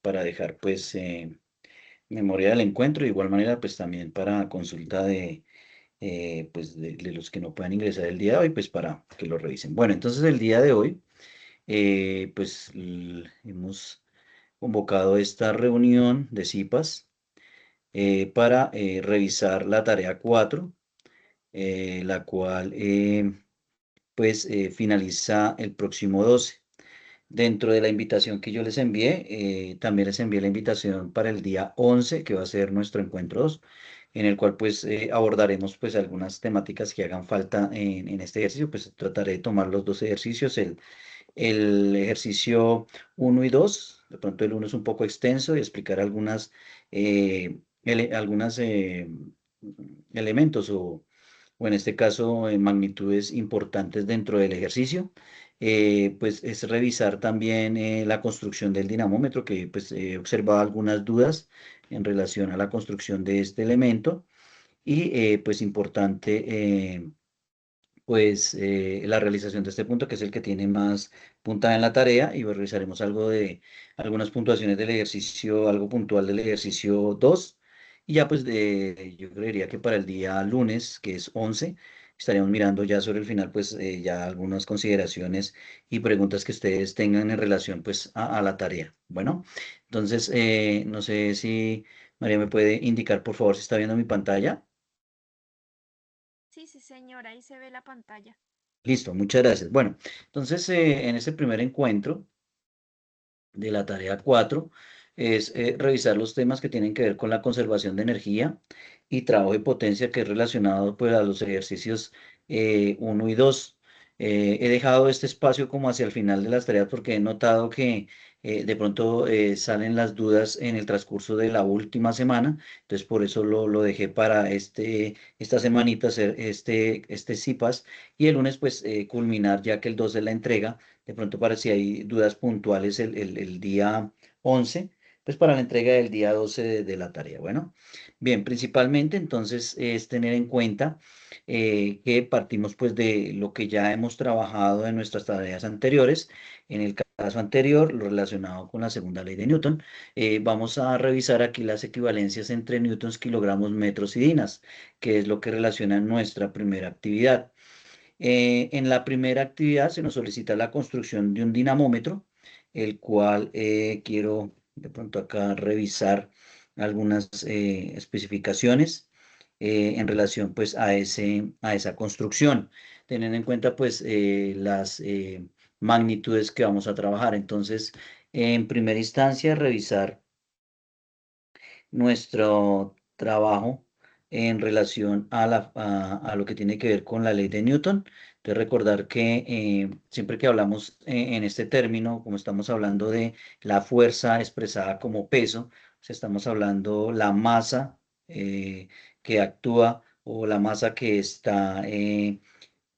para dejar pues memoria del encuentro, de igual manera pues también para consulta pues de los que no puedan ingresar el día de hoy, pues para que lo revisen. Bueno, entonces el día de hoy pues hemos convocado esta reunión de CIPAS para revisar la tarea 4, la cual pues finaliza el próximo 12. Dentro de la invitación que yo les envié, también les envié la invitación para el día 11, que va a ser nuestro encuentro 2, en el cual pues abordaremos pues algunas temáticas que hagan falta en este ejercicio. Pues trataré de tomar los dos ejercicios, el ejercicio 1 y 2. De pronto el 1 es un poco extenso y explicar algunas elementos o en este caso magnitudes importantes dentro del ejercicio. Pues es revisar también la construcción del dinamómetro, que pues he observado algunas dudas en relación a la construcción de este elemento y pues importante pues la realización de este punto, que es el que tiene más puntada en la tarea, y pues, revisaremos algo de algunas puntuaciones del ejercicio, algo puntual del ejercicio 2, y ya pues yo creería que para el día lunes, que es 11, estaríamos mirando ya sobre el final, pues ya algunas consideraciones y preguntas que ustedes tengan en relación pues a la tarea. Bueno, entonces no sé si María me puede indicar por favor si está viendo mi pantalla. Sí, sí, señora, ahí se ve la pantalla. Listo, muchas gracias. Bueno, entonces en este primer encuentro de la tarea 4 es revisar los temas que tienen que ver con la conservación de energía y trabajo de potencia, que es relacionado pues, a los ejercicios 1 y 2. He dejado este espacio como hacia el final de las tareas porque he notado que de pronto salen las dudas en el transcurso de la última semana, entonces por eso lo dejé para esta semanita hacer este CIPAS, y el lunes pues culminar, ya que el 2 es la entrega, de pronto para si hay dudas puntuales el día 11, pues para la entrega del día 12 de la tarea. Bueno, bien, principalmente entonces es tener en cuenta que partimos pues de lo que ya hemos trabajado en nuestras tareas anteriores. En el caso anterior, lo relacionado con la segunda ley de Newton, vamos a revisar aquí las equivalencias entre newtons, kilogramos, metros y dinas, que es lo que relaciona nuestra primera actividad. En la primera actividad se nos solicita la construcción de un dinamómetro, el cual quiero de pronto acá revisar algunas especificaciones en relación pues a esa construcción, teniendo en cuenta pues las magnitudes que vamos a trabajar. Entonces, en primera instancia, revisar nuestro trabajo en relación a lo que tiene que ver con la ley de Newton. Entonces, recordar que siempre que hablamos en este término, como estamos hablando de la fuerza expresada como peso, o sea, estamos hablando la masa que actúa o la masa que está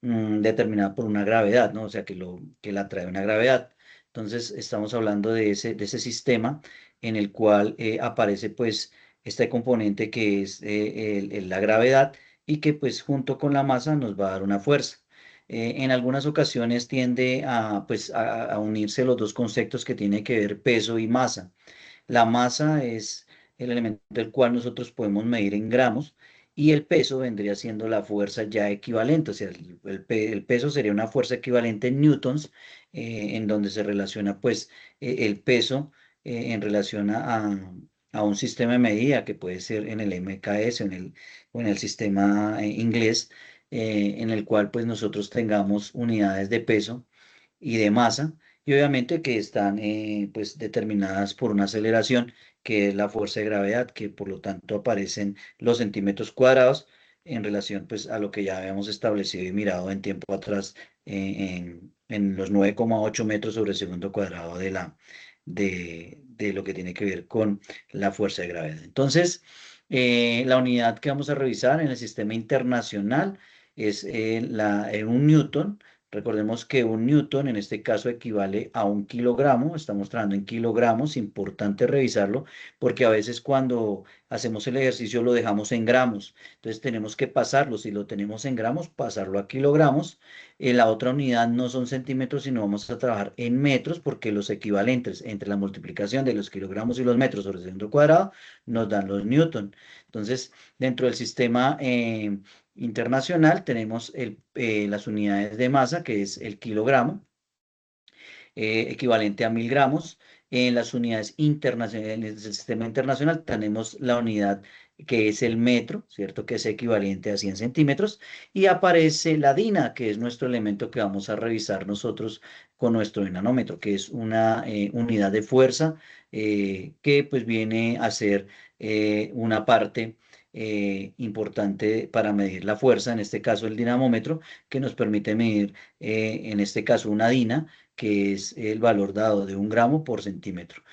determinada por una gravedad, ¿no? O sea, que la atrae una gravedad. Entonces, estamos hablando de ese sistema en el cual aparece pues este componente que es la gravedad, y que pues junto con la masa nos va a dar una fuerza. En algunas ocasiones tiende pues, a unirse los dos conceptos que tiene que ver peso y masa. La masa es el elemento del cual nosotros podemos medir en gramos, y el peso vendría siendo la fuerza ya equivalente, o sea, el peso sería una fuerza equivalente en newtons, en donde se relaciona pues el peso en relación a un sistema de medida que puede ser en el MKS o en el sistema inglés, en el cual pues nosotros tengamos unidades de peso y de masa, y obviamente que están pues determinadas por una aceleración, que es la fuerza de gravedad, que por lo tanto aparecen los centímetros cuadrados en relación pues a lo que ya habíamos establecido y mirado en tiempo atrás, en los 9,8 metros sobre segundo cuadrado de lo que tiene que ver con la fuerza de gravedad. Entonces, la unidad que vamos a revisar en el sistema internacional es un newton, Recordemos que un newton en este caso equivale a un kilogramo, estamos trabajando en kilogramos, importante revisarlo, porque a veces cuando hacemos el ejercicio lo dejamos en gramos, entonces tenemos que pasarlo, si lo tenemos en gramos, pasarlo a kilogramos. La otra unidad no son centímetros, sino vamos a trabajar en metros, porque los equivalentes entre la multiplicación de los kilogramos y los metros sobre el centro cuadrado nos dan los newton. Entonces, dentro del sistema internacional tenemos las unidades de masa, que es el kilogramo, equivalente a 1000 gramos. En las unidades internacionales del sistema internacional tenemos la unidad que es el metro, ¿cierto? Que es equivalente a 100 centímetros. Y aparece la DINA, que es nuestro elemento que vamos a revisar nosotros con nuestro dinamómetro, que es una unidad de fuerza que pues viene a ser una parte importante para medir la fuerza, en este caso el dinamómetro, que nos permite medir, en este caso, una DINA, que es el valor dado de 1 gramo por centímetro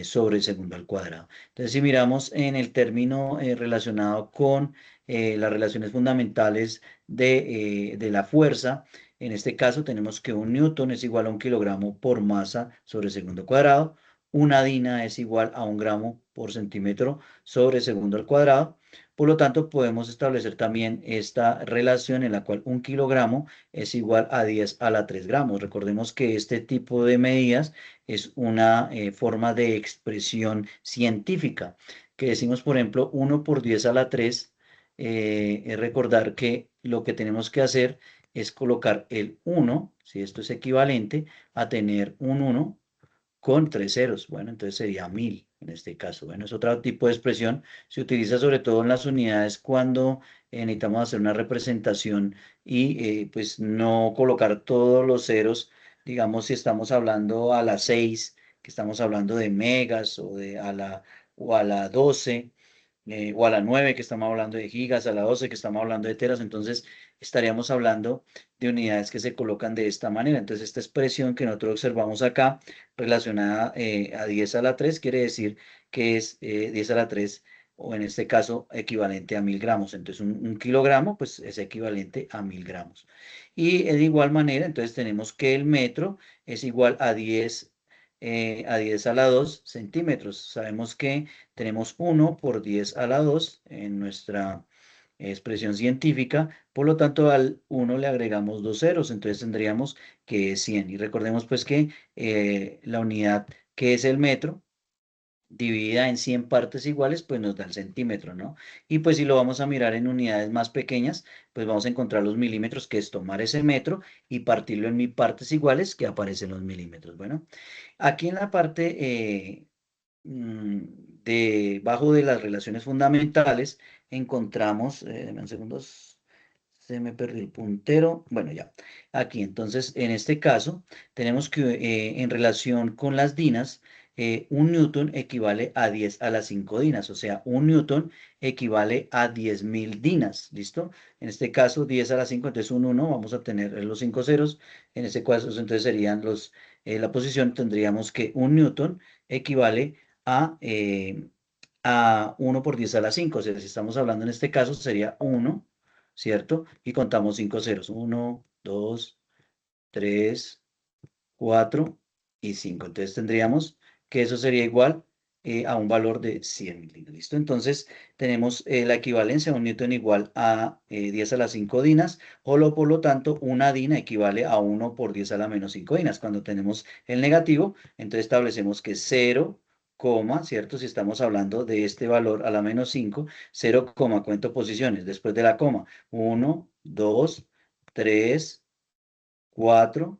sobre el segundo al cuadrado. Entonces, si miramos en el término relacionado con las relaciones fundamentales de la fuerza, en este caso tenemos que un newton es igual a 1 kilogramo por masa sobre segundo cuadrado, una DINA es igual a 1 gramo por centímetro sobre segundo al cuadrado. Por lo tanto, podemos establecer también esta relación en la cual 1 kilogramo es igual a 10 a la 3 gramos. Recordemos que este tipo de medidas es una forma de expresión científica, que decimos, por ejemplo, 1 por 10 a la 3, es recordar que lo que tenemos que hacer es colocar el 1, si esto es equivalente a tener un 1 con 3 ceros. Bueno, entonces sería 1000 en este caso. Bueno, es otro tipo de expresión. Se utiliza sobre todo en las unidades cuando necesitamos hacer una representación y pues no colocar todos los ceros. Digamos, si estamos hablando a las 6, que estamos hablando de megas o a la 12 o a la 9 que estamos hablando de gigas, a la 12 que estamos hablando de teras, entonces estaríamos hablando de unidades que se colocan de esta manera. Entonces, esta expresión que nosotros observamos acá, relacionada a 10 a la 3, quiere decir que es 10 a la 3, o en este caso, equivalente a 1000 gramos. Entonces, un kilogramo, pues, es equivalente a 1000 gramos. Y de igual manera, entonces, tenemos que el metro es igual a 10 a la 2 centímetros. Sabemos que tenemos 1 por 10 a la 2 en nuestra expresión científica, por lo tanto al 1 le agregamos 2 ceros, entonces tendríamos que es 100. Y recordemos pues que la unidad que es el metro, dividida en 100 partes iguales, pues nos da el centímetro, ¿no? Y pues si lo vamos a mirar en unidades más pequeñas, pues vamos a encontrar los milímetros, que es tomar ese metro y partirlo en 1000 partes iguales, que aparecen los milímetros. Bueno, aquí en la parte debajo de las relaciones fundamentales encontramos, deme un segundo, se me perdió el puntero, bueno ya, aquí entonces en este caso tenemos que en relación con las dinas, un newton equivale a 10 a las 5 dinas, o sea, un newton equivale a 10.000 dinas, ¿listo? En este caso 10 a las 5, entonces un 1, vamos a tener los 5 ceros, en este caso entonces serían la posición, tendríamos que un newton equivale a 1 por 10 a la 5. O sea, si estamos hablando en este caso sería 1, ¿cierto? Y contamos 5 ceros. 1, 2, 3, 4 y 5. Entonces tendríamos que eso sería igual a un valor de 100.000. ¿Listo? Entonces tenemos la equivalencia, un newton igual a 10 a la 5 dinas, por lo tanto, una dina equivale a 1 por 10 a la menos 5 dinas. Cuando tenemos el negativo, entonces establecemos que 0, coma, ¿cierto? Si estamos hablando de este valor a la menos 5, 0, coma, cuento posiciones. Después de la coma, 1, 2, 3, 4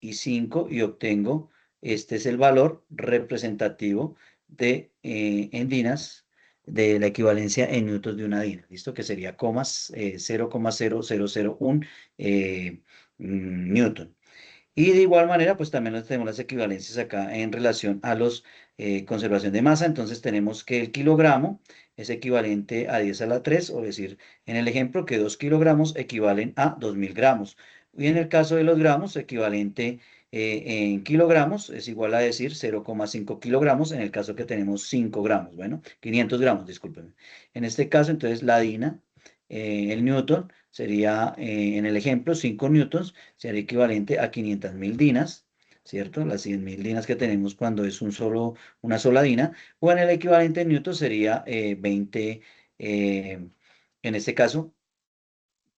y 5 y obtengo, este es el valor representativo de en dinas de la equivalencia en newtons de una dina, ¿listo? Que sería 0,0001 newton. Y de igual manera, pues también tenemos las equivalencias acá en relación a los conservación de masa. Entonces tenemos que el kilogramo es equivalente a 10 a la 3, o decir, en el ejemplo que 2 kilogramos equivalen a 2000 gramos. Y en el caso de los gramos, equivalente en kilogramos es igual a decir 0,5 kilogramos en el caso que tenemos 5 gramos. Bueno, 500 gramos, discúlpenme. En este caso, entonces, la DINA, el newton, sería, en el ejemplo, 5 newtons sería equivalente a 500.000 dinas, ¿cierto? Las 100.000 dinas que tenemos cuando es una sola dina, o en el equivalente en newtons sería 20, en este caso,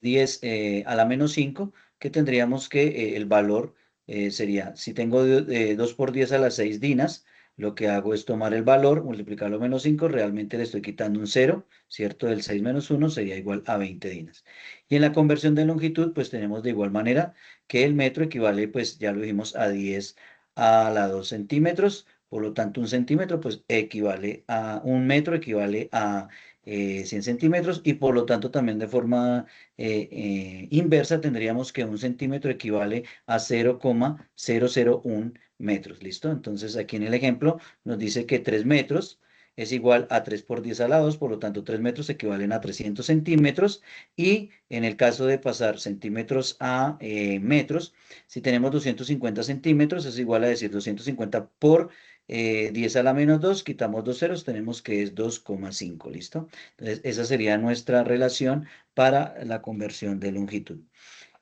10 a la menos 5 que tendríamos que el valor sería, si tengo 2 por 10 a las 6 dinas, lo que hago es tomar el valor, multiplicarlo menos 5 realmente le estoy quitando un cero, ¿cierto? El 6 menos uno sería igual a 20 dinas. Y en la conversión de longitud, pues tenemos de igual manera que el metro equivale, pues ya lo dijimos, a 10 a la 2 centímetros, por lo tanto un centímetro, pues equivale a un metro, equivale a 100 centímetros y por lo tanto también de forma inversa tendríamos que un centímetro equivale a 0,001 metros, ¿listo? Entonces aquí en el ejemplo nos dice que 3 metros es igual a 3 por 10 a la 2, por lo tanto 3 metros equivalen a 300 centímetros y en el caso de pasar centímetros a metros, si tenemos 250 centímetros es igual a decir 250 por 10 a la menos 2, quitamos dos ceros, tenemos que es 2,5, ¿listo? Entonces esa sería nuestra relación para la conversión de longitud.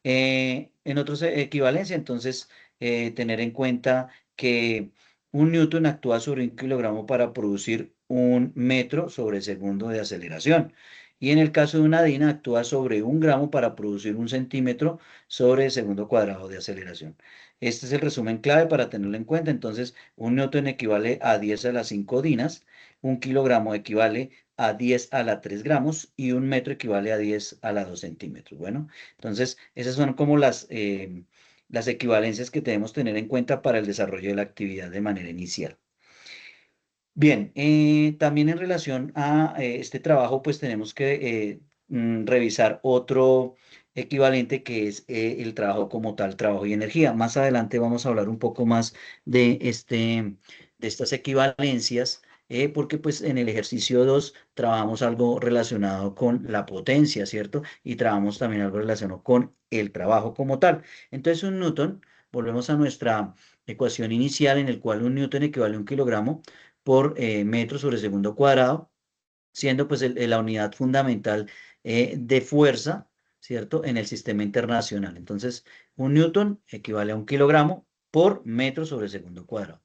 En otros equivalencia, entonces, tener en cuenta que un newton actúa sobre un kilogramo para producir un metro sobre segundo de aceleración. Y en el caso de una dina, actúa sobre un gramo para producir un centímetro sobre el segundo cuadrado de aceleración. Este es el resumen clave para tenerlo en cuenta. Entonces, un newton equivale a 10 a las 5 dinas, un kilogramo equivale a 10 a la 3 gramos y un metro equivale a 10 a la 2 centímetros. Bueno, entonces esas son como las equivalencias que debemos tener en cuenta para el desarrollo de la actividad de manera inicial. Bien, también en relación a este trabajo, pues tenemos que revisar otro equivalente que es el trabajo como tal, trabajo y energía. Más adelante vamos a hablar un poco más de, de estas equivalencias, porque pues en el ejercicio 2 trabajamos algo relacionado con la potencia, ¿cierto? Y trabajamos también algo relacionado con el trabajo como tal. Entonces, un newton, volvemos a nuestra ecuación inicial en el cual un newton equivale a un kilogramo por metro sobre segundo cuadrado, siendo pues la unidad fundamental de fuerza, ¿cierto? En el sistema internacional. Entonces, un newton equivale a un kilogramo por metro sobre segundo cuadrado.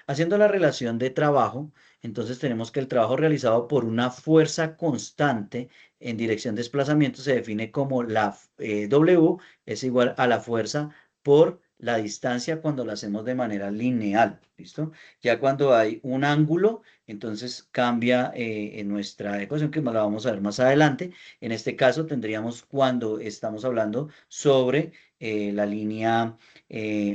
Haciendo la relación de trabajo, entonces tenemos que el trabajo realizado por una fuerza constante en dirección de desplazamiento se define como la W es igual a la fuerza por la distancia cuando la hacemos de manera lineal, ¿listo? Ya cuando hay un ángulo, entonces cambia en nuestra ecuación que la vamos a ver más adelante. En este caso tendríamos cuando estamos hablando sobre la línea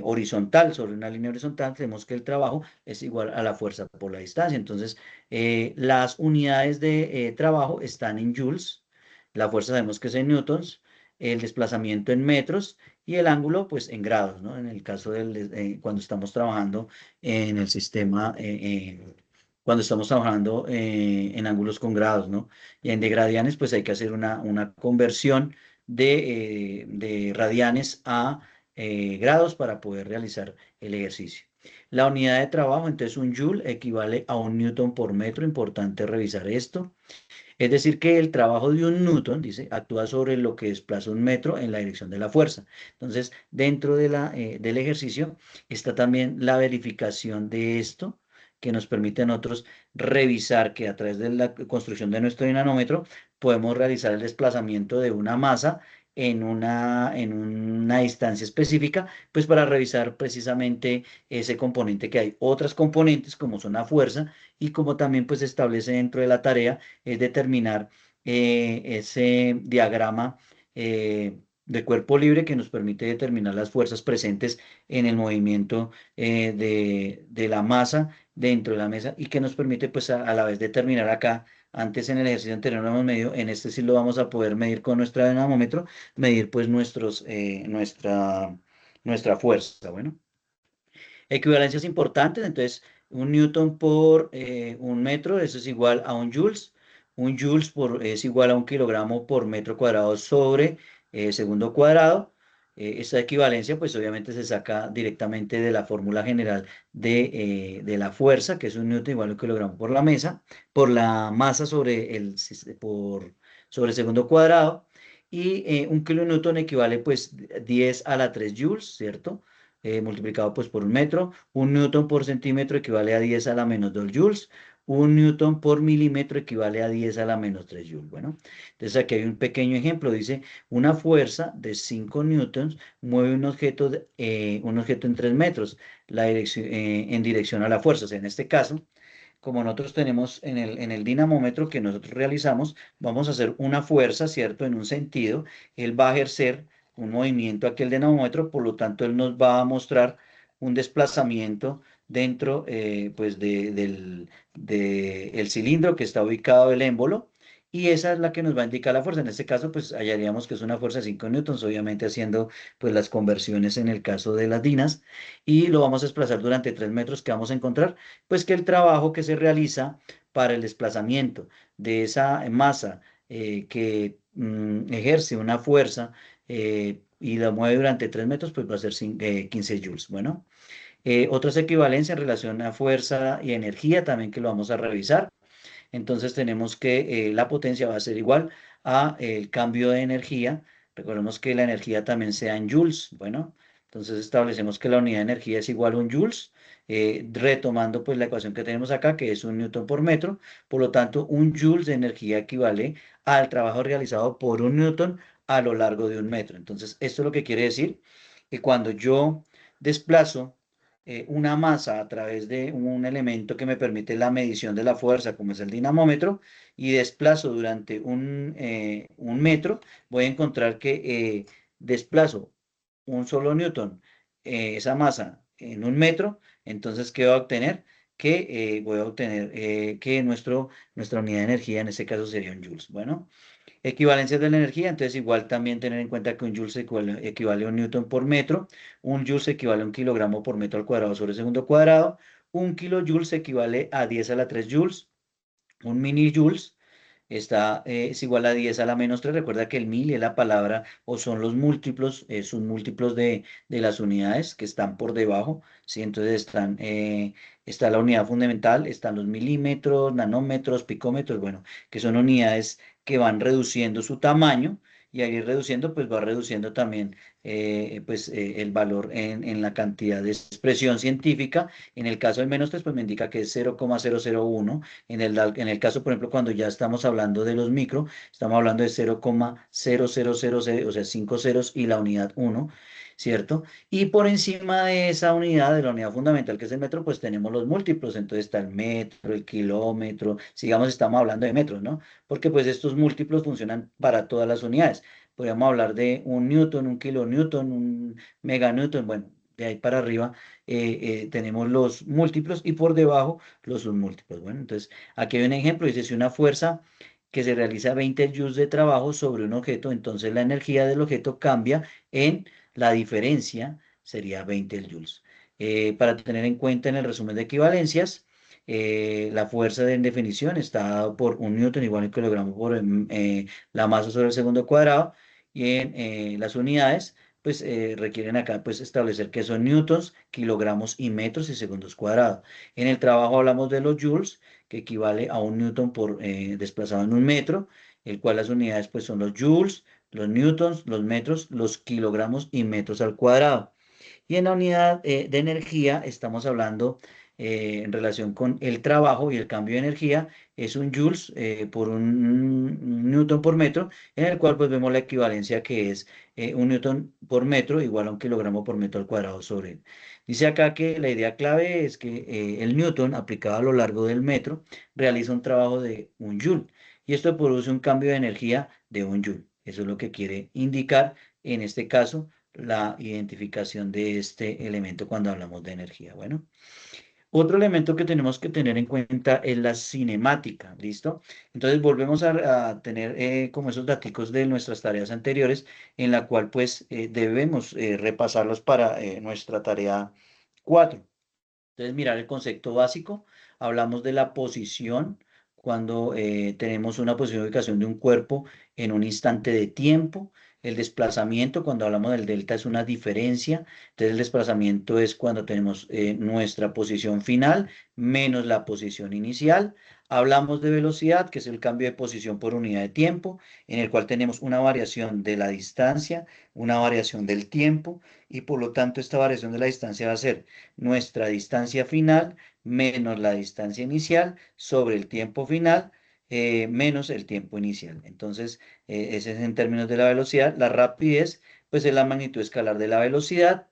horizontal, sobre una línea horizontal, tenemos que el trabajo es igual a la fuerza por la distancia. Entonces, las unidades de trabajo están en joules, la fuerza sabemos que es en newtons, el desplazamiento en metros y el ángulo pues en grados, ¿no? En el caso del, cuando estamos trabajando en el sistema, cuando estamos trabajando en ángulos con grados, ¿no? Y en de radianes pues hay que hacer una conversión de radianes a grados para poder realizar el ejercicio. La unidad de trabajo, entonces un joule equivale a un newton por metro, importante revisar esto. Es decir, que el trabajo de un newton, dice, actúa sobre lo que desplaza un metro en la dirección de la fuerza. Entonces, dentro de del ejercicio está también la verificación de esto, que nos permite a nosotros revisar que a través de la construcción de nuestro dinamómetro podemos realizar el desplazamiento de una masa en una distancia específica, pues para revisar precisamente ese componente que hay. Otras componentes, como son la fuerza, y como también pues se establece dentro de la tarea, es determinar ese diagrama de cuerpo libre que nos permite determinar las fuerzas presentes en el movimiento de la masa dentro de la mesa y que nos permite pues a la vez determinar acá, antes en el ejercicio anterior no hemos medido, en este sí lo vamos a poder medir con nuestro dinamómetro, medir pues nuestra fuerza, bueno. Equivalencias importantes, entonces un newton por un metro, eso es igual a un joules. Un joules es igual a un kilogramo por metro cuadrado sobre segundo cuadrado. Esta equivalencia pues obviamente se saca directamente de la fórmula general de la fuerza, que es un newton igual a un kilogramo por la mesa, por la masa sobre sobre el segundo cuadrado. y un kilonewton equivale pues 10 a la 3 joules, ¿cierto? Multiplicado pues por un metro. Un newton por centímetro equivale a 10 a la menos 2 joules. Un newton por milímetro equivale a 10 a la menos 3 joules. Bueno, entonces aquí hay un pequeño ejemplo. Dice, una fuerza de 5 newtons mueve un objeto en 3 metros en dirección a la fuerza. O sea, en este caso, como nosotros tenemos en el dinamómetro que nosotros realizamos, vamos a hacer una fuerza, ¿cierto? En un sentido, él va a ejercer un movimiento aquí el dinamómetro, por lo tanto, él nos va a mostrar un desplazamiento dentro, pues, el cilindro que está ubicado el émbolo, y esa es la que nos va a indicar la fuerza. En este caso, pues, hallaríamos que es una fuerza de 5 newtons, obviamente haciendo, pues, las conversiones en el caso de las dinas, y lo vamos a desplazar durante 3 metros que vamos a encontrar pues que el trabajo que se realiza para el desplazamiento de esa masa que ejerce una fuerza y la mueve durante 3 metros, pues va a ser 15 joules. Bueno, otras equivalencias en relación a fuerza y energía también que lo vamos a revisar. Entonces tenemos que la potencia va a ser igual a el cambio de energía. Recordemos que la energía también sea en joules. Bueno, entonces establecemos que la unidad de energía es igual a un joules, retomando pues la ecuación que tenemos acá, que es un newton por metro. Por lo tanto, un joules de energía equivale al trabajo realizado por un newton a lo largo de un metro. Entonces, esto es lo que quiere decir que cuando yo desplazo una masa a través de un elemento que me permite la medición de la fuerza, como es el dinamómetro, y desplazo durante un metro, voy a encontrar que desplazo un solo newton, esa masa en un metro, entonces, ¿qué voy a obtener? Que voy a obtener que nuestra unidad de energía en este caso sería un joules. Bueno. Equivalencias de la energía, entonces igual también tener en cuenta que un joule equivale a un newton por metro, un joule equivale a un kilogramo por metro al cuadrado sobre segundo cuadrado, un kilojoule equivale a 10 a la 3 joules, un mini joules es igual a 10 a la menos 3. Recuerda que el mil es la palabra o son múltiplos de las unidades que están por debajo, ¿sí? Entonces está la unidad fundamental, están los milímetros, nanómetros, picómetros, bueno, que son unidades que van reduciendo su tamaño y al ir reduciendo, pues va reduciendo también el valor en la cantidad de expresión científica. En el caso del menos 3 pues me indica que es 0,001. En el caso, por ejemplo, cuando ya estamos hablando de los micro, estamos hablando de 0,0000, o sea, 5 ceros y la unidad uno, ¿cierto? Y por encima de esa unidad, de la unidad fundamental que es el metro, pues tenemos los múltiplos. Entonces está el metro, el kilómetro, sigamos, estamos hablando de metros, ¿no? Porque pues estos múltiplos funcionan para todas las unidades. Podríamos hablar de un newton, un kilonewton, un meganewton, bueno, de ahí para arriba tenemos los múltiplos y por debajo los submúltiplos. Bueno, entonces aquí hay un ejemplo, dice, si una fuerza que se realiza 20 joules de trabajo sobre un objeto, entonces la energía del objeto cambia en la diferencia, sería 20 joules. Para tener en cuenta en el resumen de equivalencias, la fuerza en definición está dado por un newton igual a un kilogramo por la masa sobre el segundo cuadrado, y en las unidades pues requieren acá pues establecer que son newtons, kilogramos y metros y segundos cuadrados. En el trabajo hablamos de los joules, que equivale a un newton por desplazado en un metro, el cual las unidades pues son los joules, los newtons, los metros, los kilogramos y metros al cuadrado. Y en la unidad de energía estamos hablando en relación con el trabajo y el cambio de energía, es un joules por un newton por metro, en el cual pues vemos la equivalencia que es un newton por metro igual a un kilogramo por metro al cuadrado sobre él. Dice acá que la idea clave es que el newton aplicado a lo largo del metro realiza un trabajo de un joule y esto produce un cambio de energía de un joule. Eso es lo que quiere indicar en este caso la identificación de este elemento cuando hablamos de energía. Bueno, otro elemento que tenemos que tener en cuenta es la cinemática, ¿listo? Entonces volvemos a tener como esos datos de nuestras tareas anteriores, en la cual pues debemos repasarlos para nuestra tarea 4. Entonces, mirar el concepto básico, hablamos de la posición, cuando tenemos una posición de ubicación de un cuerpo en un instante de tiempo. El desplazamiento, cuando hablamos del delta, es una diferencia. Entonces, el desplazamiento es cuando tenemos nuestra posición final menos la posición inicial. Hablamos de velocidad, que es el cambio de posición por unidad de tiempo, en el cual tenemos una variación de la distancia, una variación del tiempo, y por lo tanto esta variación de la distancia va a ser nuestra distancia final menos la distancia inicial sobre el tiempo final menos el tiempo inicial. Entonces, ese es en términos de la velocidad. La rapidez, pues es la magnitud escalar de la velocidad.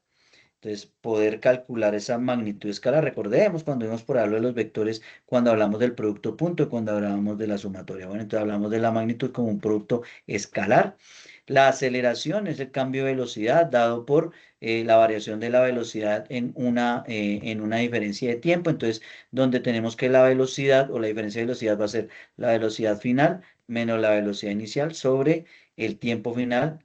Entonces, poder calcular esa magnitud escalar. Recordemos cuando vimos por hablar de los vectores, cuando hablamos del producto punto y cuando hablábamos de la sumatoria. Bueno, entonces hablamos de la magnitud como un producto escalar. La aceleración es el cambio de velocidad dado por la variación de la velocidad en una diferencia de tiempo. Entonces, donde tenemos que la velocidad o la diferencia de velocidad va a ser la velocidad final menos la velocidad inicial sobre el tiempo final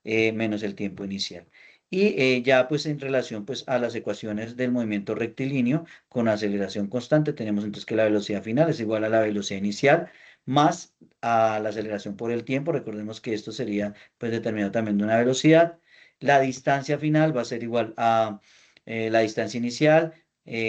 menos el tiempo inicial. Y ya pues en relación pues a las ecuaciones del movimiento rectilíneo con aceleración constante, tenemos entonces que la velocidad final es igual a la velocidad inicial más a la aceleración por el tiempo. Recordemos que esto sería pues determinado también de una velocidad. La distancia final va a ser igual a la distancia inicial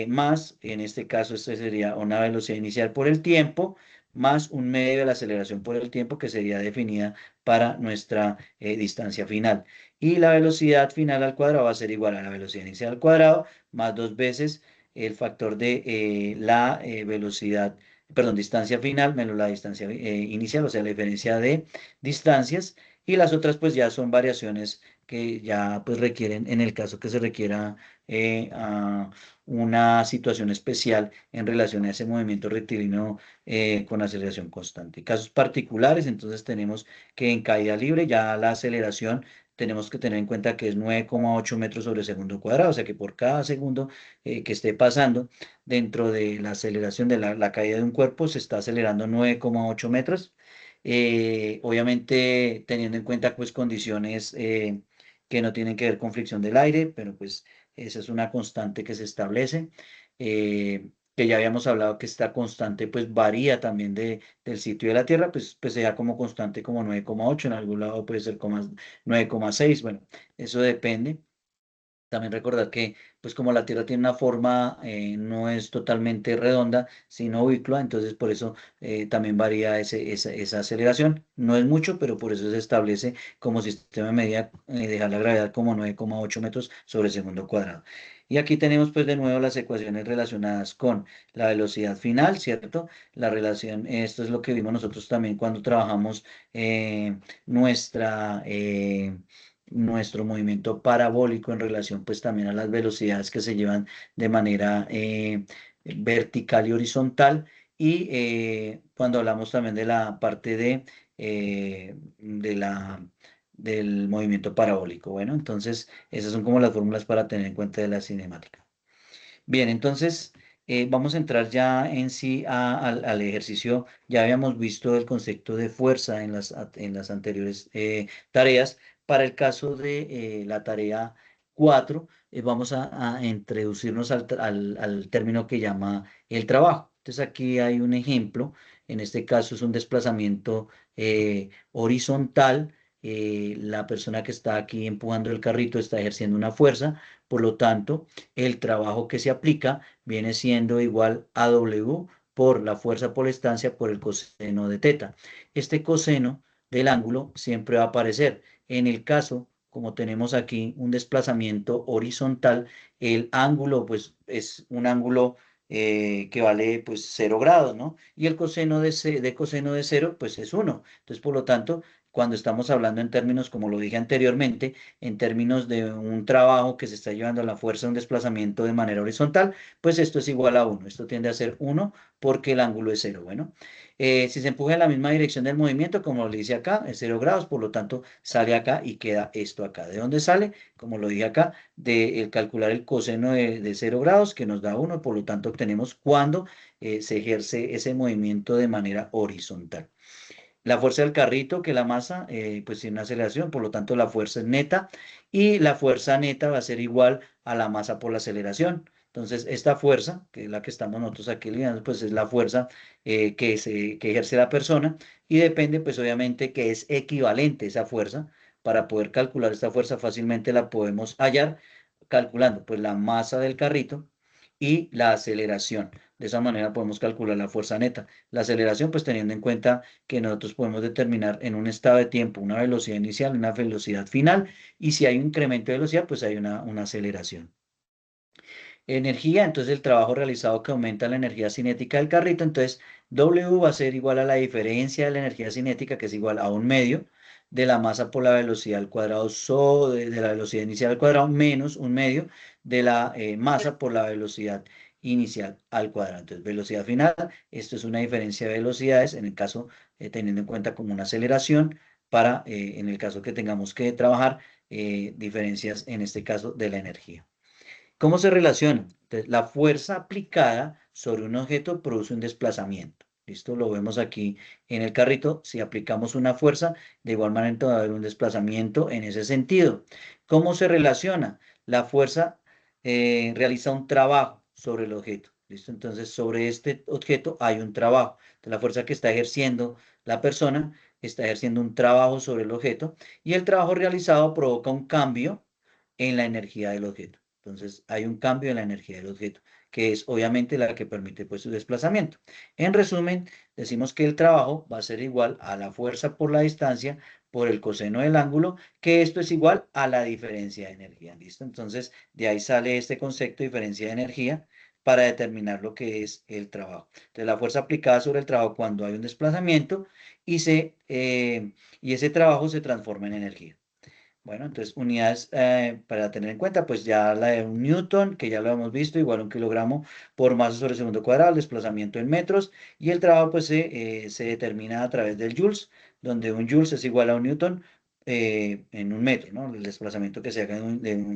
más, en este caso, esto sería una velocidad inicial por el tiempo, más un medio de la aceleración por el tiempo que sería definida para nuestra distancia final. Y la velocidad final al cuadrado va a ser igual a la velocidad inicial al cuadrado, más dos veces el factor de la velocidad, perdón, distancia final menos la distancia inicial, o sea, la diferencia de distancias. Y las otras pues ya son variaciones que ya pues requieren, en el caso que se requiera una situación especial en relación a ese movimiento rectilíneo con aceleración constante. Casos particulares, entonces tenemos que en caída libre ya la aceleración tenemos que tener en cuenta que es 9,8 metros sobre segundo cuadrado, o sea que por cada segundo que esté pasando dentro de la aceleración de la caída de un cuerpo se está acelerando 9,8 metros. Obviamente teniendo en cuenta pues condiciones que no tienen que ver con fricción del aire, pero pues esa es una constante que se establece. Que ya habíamos hablado que esta constante pues varía también del sitio de la Tierra, pues sea como constante como 9,8 en algún lado puede ser como 9,6, bueno, eso depende. También recordar que, pues como la Tierra tiene una forma, no es totalmente redonda, sino ubicua, entonces por eso también varía esa aceleración. No es mucho, pero por eso se establece como sistema de medida, dejar la gravedad como 9,8 metros sobre segundo cuadrado. Y aquí tenemos pues de nuevo las ecuaciones relacionadas con la velocidad final, ¿cierto? La relación, esto es lo que vimos nosotros también cuando trabajamos nuestra nuestro movimiento parabólico en relación pues también a las velocidades que se llevan de manera vertical y horizontal. Y cuando hablamos también de la parte del movimiento parabólico. Bueno, entonces esas son como las fórmulas para tener en cuenta de la cinemática. Bien, entonces vamos a entrar ya en sí al ejercicio. Ya habíamos visto el concepto de fuerza en las anteriores tareas. Para el caso de la tarea 4, vamos a introducirnos al término que llama el trabajo. Entonces aquí hay un ejemplo. En este caso es un desplazamiento horizontal. La persona que está aquí empujando el carrito está ejerciendo una fuerza. Por lo tanto, el trabajo que se aplica viene siendo igual a W por la fuerza por la estancia por el coseno de teta. Este coseno del ángulo siempre va a aparecer. En el caso, como tenemos aquí un desplazamiento horizontal, el ángulo pues es un ángulo que vale pues 0 grados, ¿no? Y el coseno de coseno de 0 pues es 1. Entonces, por lo tanto, cuando estamos hablando en términos, como lo dije anteriormente, en términos de un trabajo que se está llevando a la fuerza de un desplazamiento de manera horizontal, pues esto es igual a 1. Esto tiende a ser 1 porque el ángulo es 0. Bueno, si se empuja en la misma dirección del movimiento, como lo dice acá, es 0 grados, por lo tanto sale acá y queda esto acá. ¿De dónde sale? Como lo dije acá, de el calcular el coseno de 0 grados, que nos da 1, por lo tanto obtenemos cuando se ejerce ese movimiento de manera horizontal. La fuerza del carrito, que la masa, pues tiene una aceleración, por lo tanto la fuerza es neta y la fuerza neta va a ser igual a la masa por la aceleración. Entonces, esta fuerza, que es la que estamos nosotros aquí lidiando, pues es la fuerza que ejerce la persona y depende, pues obviamente, que es equivalente esa fuerza para poder calcular esta fuerza fácilmente la podemos hallar calculando pues la masa del carrito y la aceleración. De esa manera podemos calcular la fuerza neta. La aceleración, pues teniendo en cuenta que nosotros podemos determinar en un estado de tiempo una velocidad inicial, una velocidad final, y si hay un incremento de velocidad, pues hay una aceleración. Energía, entonces el trabajo realizado que aumenta la energía cinética del carrito, entonces W va a ser igual a la diferencia de la energía cinética, que es igual a un medio de la masa por la velocidad al cuadrado, de la velocidad inicial al cuadrado, menos un medio de la masa por la velocidad inicial al cuadrado. Entonces, velocidad final, esto es una diferencia de velocidades, en el caso, teniendo en cuenta como una aceleración, para, en el caso que tengamos que trabajar, diferencias, en este caso, de la energía. ¿Cómo se relaciona? Entonces, la fuerza aplicada sobre un objeto produce un desplazamiento. ¿Listo? Lo vemos aquí en el carrito. Si aplicamos una fuerza, de igual manera va a haber un desplazamiento en ese sentido. ¿Cómo se relaciona? La fuerza realiza un trabajo sobre el objeto. ¿Listo? Entonces, sobre este objeto hay un trabajo. Entonces, la fuerza que está ejerciendo la persona está ejerciendo un trabajo sobre el objeto y el trabajo realizado provoca un cambio en la energía del objeto. Entonces, hay un cambio en la energía del objeto, que es obviamente la que permite pues su desplazamiento. En resumen, decimos que el trabajo va a ser igual a la fuerza por la distancia por el coseno del ángulo, que esto es igual a la diferencia de energía. ¿Listo? Entonces, de ahí sale este concepto de diferencia de energía para determinar lo que es el trabajo. Entonces, la fuerza aplicada sobre el trabajo cuando hay un desplazamiento y, y ese trabajo se transforma en energía. Bueno, entonces unidades para tener en cuenta, pues ya la de un newton, que ya lo hemos visto, igual a un kilogramo por masa sobre segundo cuadrado, el desplazamiento en metros, y el trabajo pues se determina a través del joules, donde un joules es igual a un newton en un metro, ¿no? El desplazamiento que se haga,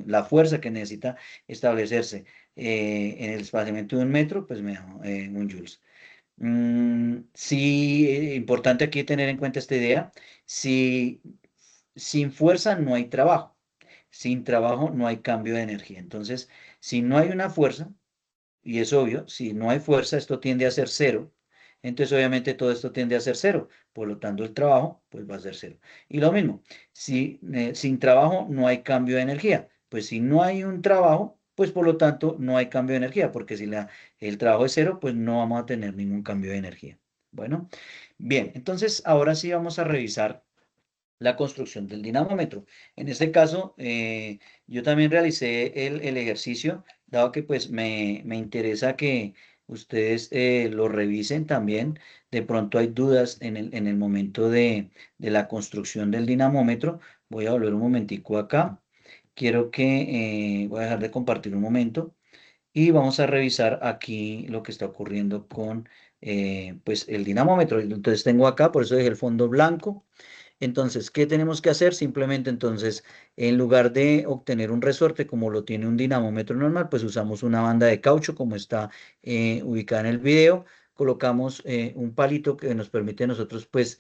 la fuerza que necesita establecerse en el desplazamiento de un metro, pues me da un joules. Sí, importante aquí tener en cuenta esta idea. Si sin fuerza no hay trabajo. Sin trabajo no hay cambio de energía. Entonces, si no hay una fuerza, y es obvio, si no hay fuerza, esto tiende a ser cero. Entonces, obviamente, todo esto tiende a ser cero. Por lo tanto, el trabajo, pues va a ser cero. Y lo mismo, si sin trabajo no hay cambio de energía. Pues si no hay un trabajo, pues por lo tanto no hay cambio de energía, porque si el trabajo es cero, pues no vamos a tener ningún cambio de energía. Bueno, bien, entonces ahora sí vamos a revisar la construcción del dinamómetro. En este caso, yo también realicé el ejercicio, dado que pues me interesa que ustedes lo revisen también. De pronto hay dudas en el momento de la construcción del dinamómetro. Voy a volver un momentico acá. Quiero que, voy a dejar de compartir un momento y vamos a revisar aquí lo que está ocurriendo con pues el dinamómetro. Entonces tengo acá, por eso dejé el fondo blanco. Entonces, ¿qué tenemos que hacer? Simplemente entonces, en lugar de obtener un resorte como lo tiene un dinamómetro normal, pues usamos una banda de caucho como está ubicada en el video. Colocamos un palito que nos permite a nosotros pues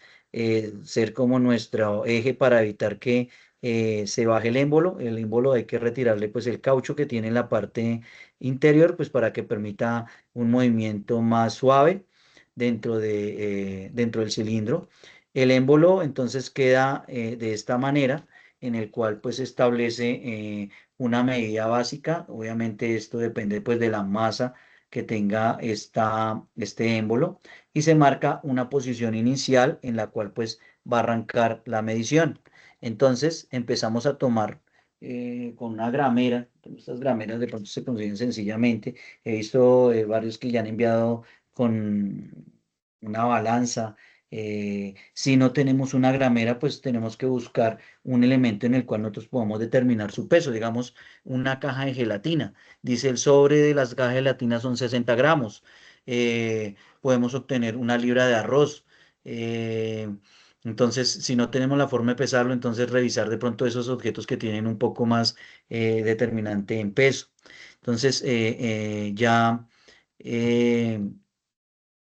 ser como nuestro eje para evitar que se baje el émbolo. El émbolo hay que retirarle pues el caucho que tiene en la parte interior pues para que permita un movimiento más suave dentro del cilindro. El émbolo entonces queda de esta manera, en el cual pues se establece una medida básica. Obviamente esto depende pues de la masa que tenga este émbolo y se marca una posición inicial en la cual pues va a arrancar la medición. Entonces empezamos a tomar con una gramera. Estas grameras de pronto se consiguen sencillamente. He visto varios que ya han enviado con una balanza. Si no tenemos una gramera, pues tenemos que buscar un elemento en el cual nosotros podamos determinar su peso, digamos, una caja de gelatina. Dice el sobre de las cajas de gelatina son 60 gramos. Podemos obtener una libra de arroz. Eh, entonces, si no tenemos la forma de pesarlo, entonces revisar de pronto esos objetos que tienen un poco más determinante en peso. Entonces, ya... eh,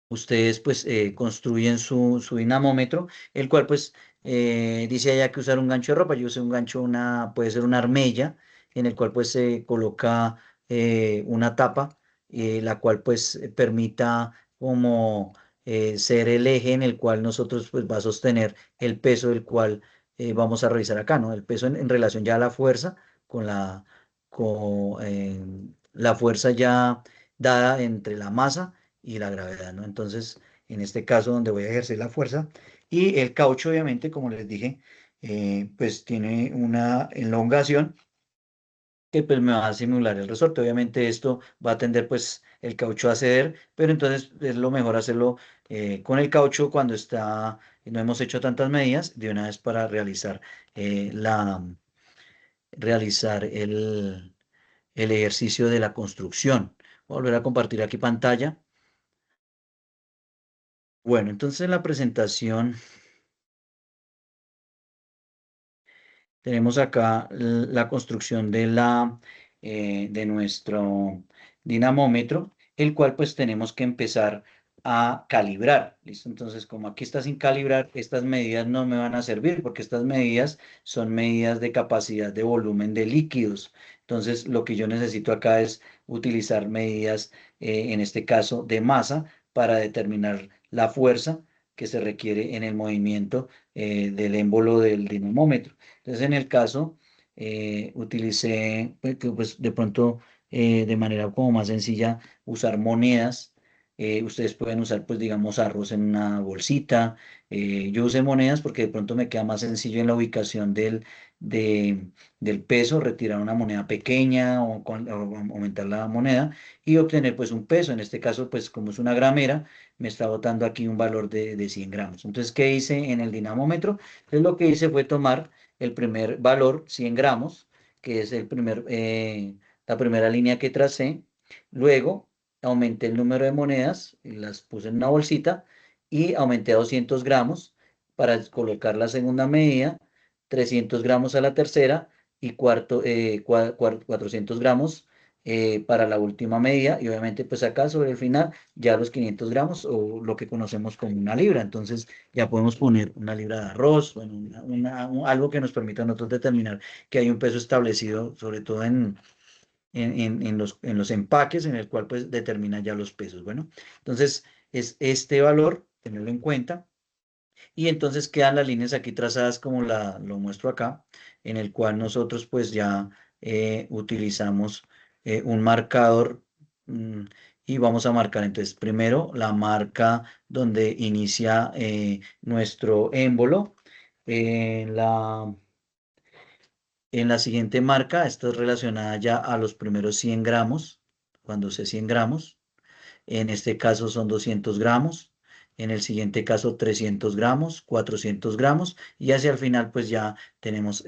ustedes pues construyen su dinamómetro, el cual pues dice allá que usar un gancho de ropa. Yo usé un gancho, puede ser una armella, en el cual pues se coloca una tapa, la cual pues permita como ser el eje en el cual nosotros pues va a sostener el peso del cual vamos a revisar acá, ¿no? El peso en relación ya a la fuerza, con la fuerza ya dada entre la masa y la gravedad, ¿no? Entonces, en este caso donde voy a ejercer la fuerza, y el caucho, obviamente, como les dije, pues tiene una elongación que pues me va a simular el resorte. Obviamente esto va a tender pues el caucho a ceder, pero entonces es lo mejor hacerlo con el caucho cuando no hemos hecho tantas medidas de una vez para eh, la, realizar el ejercicio de la construcción. Voy a volver a compartir aquí pantalla. Bueno, entonces en la presentación tenemos acá la construcción de nuestro dinamómetro, el cual pues tenemos que empezar a calibrar. ¿Listo? Entonces, como aquí está sin calibrar, estas medidas no me van a servir porque estas medidas son medidas de capacidad de volumen de líquidos. Entonces, lo que yo necesito acá es utilizar medidas, en este caso, de masa para determinar la fuerza que se requiere en el movimiento del émbolo del dinamómetro. Entonces, en el caso, utilicé, pues, que, pues, de pronto, de manera como más sencilla, usar monedas. Ustedes pueden usar, pues, digamos, arroz en una bolsita. Yo usé monedas porque de pronto me queda más sencillo en la ubicación de- del peso, retirar una moneda pequeña o aumentar la moneda y obtener, pues, un peso. En este caso, pues, como es una gramera, me está botando aquí un valor de 100 gramos. Entonces, ¿qué hice en el dinamómetro? Entonces, lo que hice fue tomar el primer valor, 100 gramos, que es la primera línea que tracé. Luego aumenté el número de monedas y las puse en una bolsita y aumenté a 200 gramos para colocar la segunda medida, 300 gramos a la tercera y 400 gramos para la última medida. Y obviamente pues acá sobre el final ya los 500 gramos o lo que conocemos como una libra. Entonces ya podemos poner una libra de arroz, bueno, algo que nos permita a nosotros determinar que hay un peso establecido, sobre todo en los empaques, en el cual pues determina ya los pesos. Bueno, entonces es este valor, tenerlo en cuenta. Y entonces quedan las líneas aquí trazadas como lo muestro acá, en el cual nosotros pues ya utilizamos un marcador, mm, y vamos a marcar entonces primero la marca donde inicia nuestro émbolo. En en la siguiente marca, esta es relacionada ya a los primeros 100 gramos, cuando sé 100 gramos. En este caso son 200 gramos. En el siguiente caso 300 gramos, 400 gramos. Y hacia el final pues ya tenemos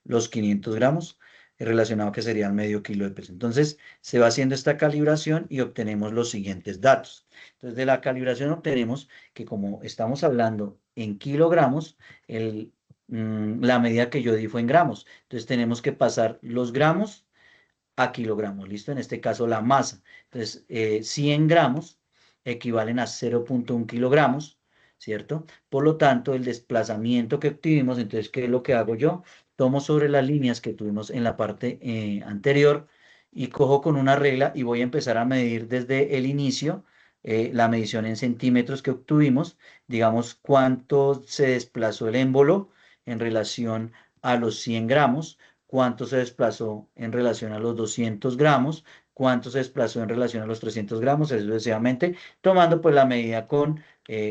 los 500 gramos relacionado que sería medio kilo de peso. Entonces se va haciendo esta calibración y obtenemos los siguientes datos. Entonces de la calibración obtenemos que como estamos hablando en kilogramos, la medida que yo di fue en gramos. Entonces tenemos que pasar los gramos a kilogramos, ¿listo? En este caso la masa. Entonces, 100 gramos equivalen a 0,1 kilogramos, ¿cierto? Por lo tanto, el desplazamiento que obtuvimos, entonces, ¿qué es lo que hago yo? Tomo sobre las líneas que tuvimos en la parte anterior y cojo con una regla y voy a empezar a medir desde el inicio. La medición en centímetros que obtuvimos, digamos cuánto se desplazó el émbolo en relación a los 100 gramos, cuánto se desplazó en relación a los 200 gramos, cuánto se desplazó en relación a los 300 gramos, así sucesivamente, tomando pues la medida con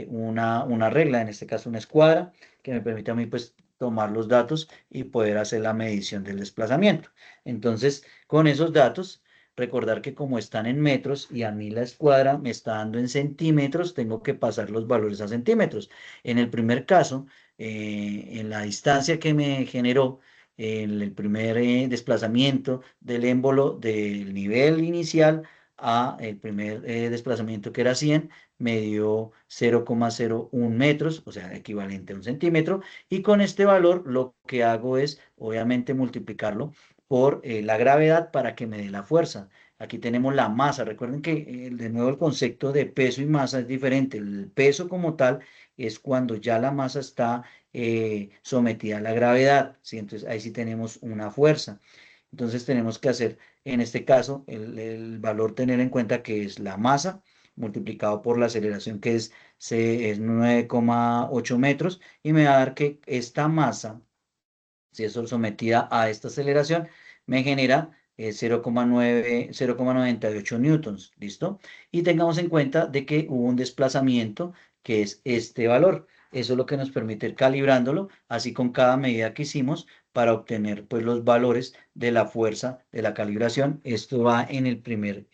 una regla, en este caso una escuadra, que me permite a mí pues tomar los datos y poder hacer la medición del desplazamiento. Entonces, con esos datos, recordar que como están en metros y a mí la escuadra me está dando en centímetros, tengo que pasar los valores a centímetros. En el primer caso, en la distancia que me generó, el primer desplazamiento del émbolo del nivel inicial a el primer desplazamiento que era 100, me dio 0,01 metros, o sea, equivalente a un centímetro, y con este valor lo que hago es, obviamente, multiplicarlo por la gravedad para que me dé la fuerza. Aquí tenemos la masa. Recuerden que de nuevo el concepto de peso y masa es diferente. El peso como tal es cuando ya la masa está sometida a la gravedad, ¿sí? Entonces ahí sí tenemos una fuerza. Entonces tenemos que hacer, en este caso, el valor tener en cuenta que es la masa multiplicado por la aceleración que es 9,8 metros y me va a dar que esta masa, si es sometida a esta aceleración, me genera 0,98 newtons, ¿listo? Y tengamos en cuenta de que hubo un desplazamiento que es este valor. Eso es lo que nos permite ir calibrándolo, así con cada medida que hicimos para obtener pues los valores de la fuerza de la calibración. Esto va en el primer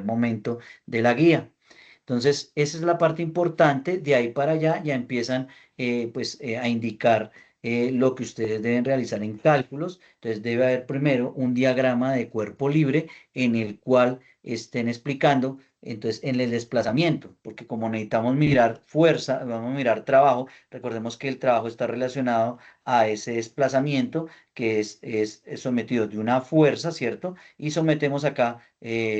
momento de la guía. Entonces, esa es la parte importante. De ahí para allá ya empiezan a indicar lo que ustedes deben realizar en cálculos. Entonces debe haber primero un diagrama de cuerpo libre en el cual estén explicando, entonces, en el desplazamiento, porque como necesitamos mirar fuerza, vamos a mirar trabajo, recordemos que el trabajo está relacionado a ese desplazamiento que es sometido de una fuerza, ¿cierto? Y sometemos acá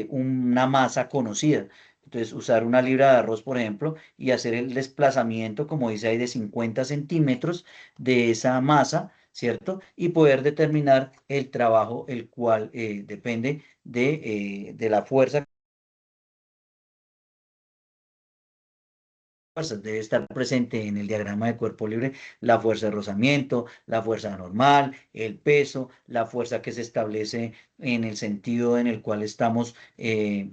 una masa conocida. Entonces, usar una libra de arroz, por ejemplo, y hacer el desplazamiento, como dice ahí, de 50 centímetros de esa masa, ¿cierto? Y poder determinar el trabajo, el cual depende de la fuerza. Fuerzas. Debe estar presente en el diagrama de cuerpo libre la fuerza de rozamiento, la fuerza normal, el peso, la fuerza que se establece en el sentido en el cual estamos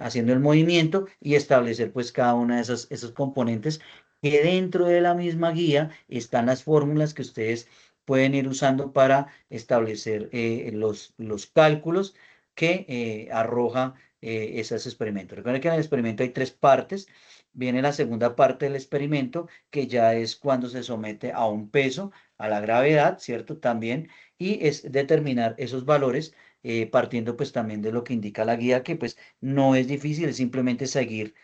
haciendo el movimiento y establecer pues cada una de esos componentes que dentro de la misma guía están las fórmulas que ustedes pueden ir usando para establecer los cálculos que arroja esos experimentos. Recuerden que en el experimento hay tres partes. Viene la segunda parte del experimento, que ya es cuando se somete a un peso, a la gravedad, ¿cierto? También, y es determinar esos valores, partiendo pues también de lo que indica la guía, que pues no es difícil, es simplemente seguir,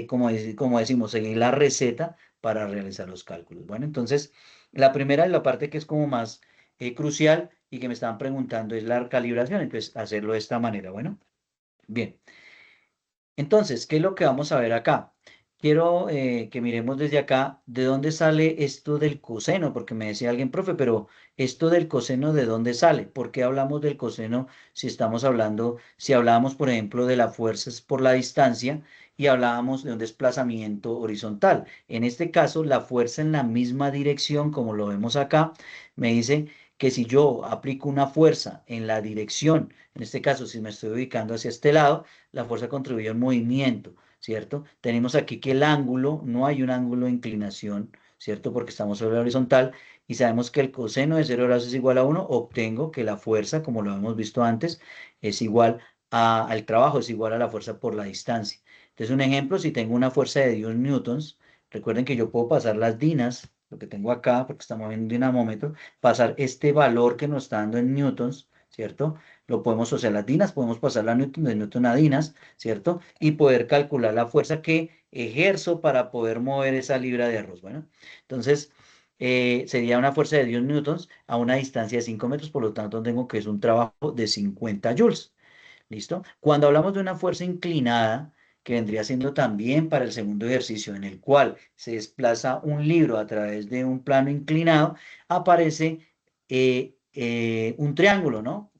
como decimos, seguir la receta para realizar los cálculos. Bueno, entonces, la primera es la parte que es como más crucial y que me estaban preguntando es la calibración, entonces hacerlo de esta manera. Bueno, bien. Entonces, ¿qué es lo que vamos a ver acá? Quiero que miremos desde acá de dónde sale esto del coseno, porque me decía alguien, profe, pero esto del coseno, ¿de dónde sale? ¿Por qué hablamos del coseno si estamos hablando, si hablábamos, por ejemplo, de las fuerzas por la distancia y hablábamos de un desplazamiento horizontal? En este caso, la fuerza en la misma dirección, como lo vemos acá, me dice que si yo aplico una fuerza en la dirección, en este caso, si me estoy ubicando hacia este lado, la fuerza contribuye al movimiento, ¿cierto? Tenemos aquí que el ángulo, no hay un ángulo de inclinación, ¿cierto? Porque estamos sobre la horizontal y sabemos que el coseno de 0 grados es igual a 1, obtengo que la fuerza, como lo hemos visto antes, es igual al trabajo, es igual a la fuerza por la distancia. Entonces, un ejemplo, si tengo una fuerza de 10 newtons, recuerden que yo puedo pasar las dinas, lo que tengo acá, porque estamos viendo un dinamómetro, pasar este valor que nos está dando en newtons, ¿cierto? Lo podemos, o sea, las dinas, podemos pasar la newton de newton a dinas, ¿cierto? Y poder calcular la fuerza que ejerzo para poder mover esa libra de arroz. Bueno, entonces sería una fuerza de 10 newtons a una distancia de 5 metros, por lo tanto tengo que es un trabajo de 50 joules. ¿Listo? Cuando hablamos de una fuerza inclinada, que vendría siendo también para el segundo ejercicio, en el cual se desplaza un libro a través de un plano inclinado, aparece un triángulo, ¿no?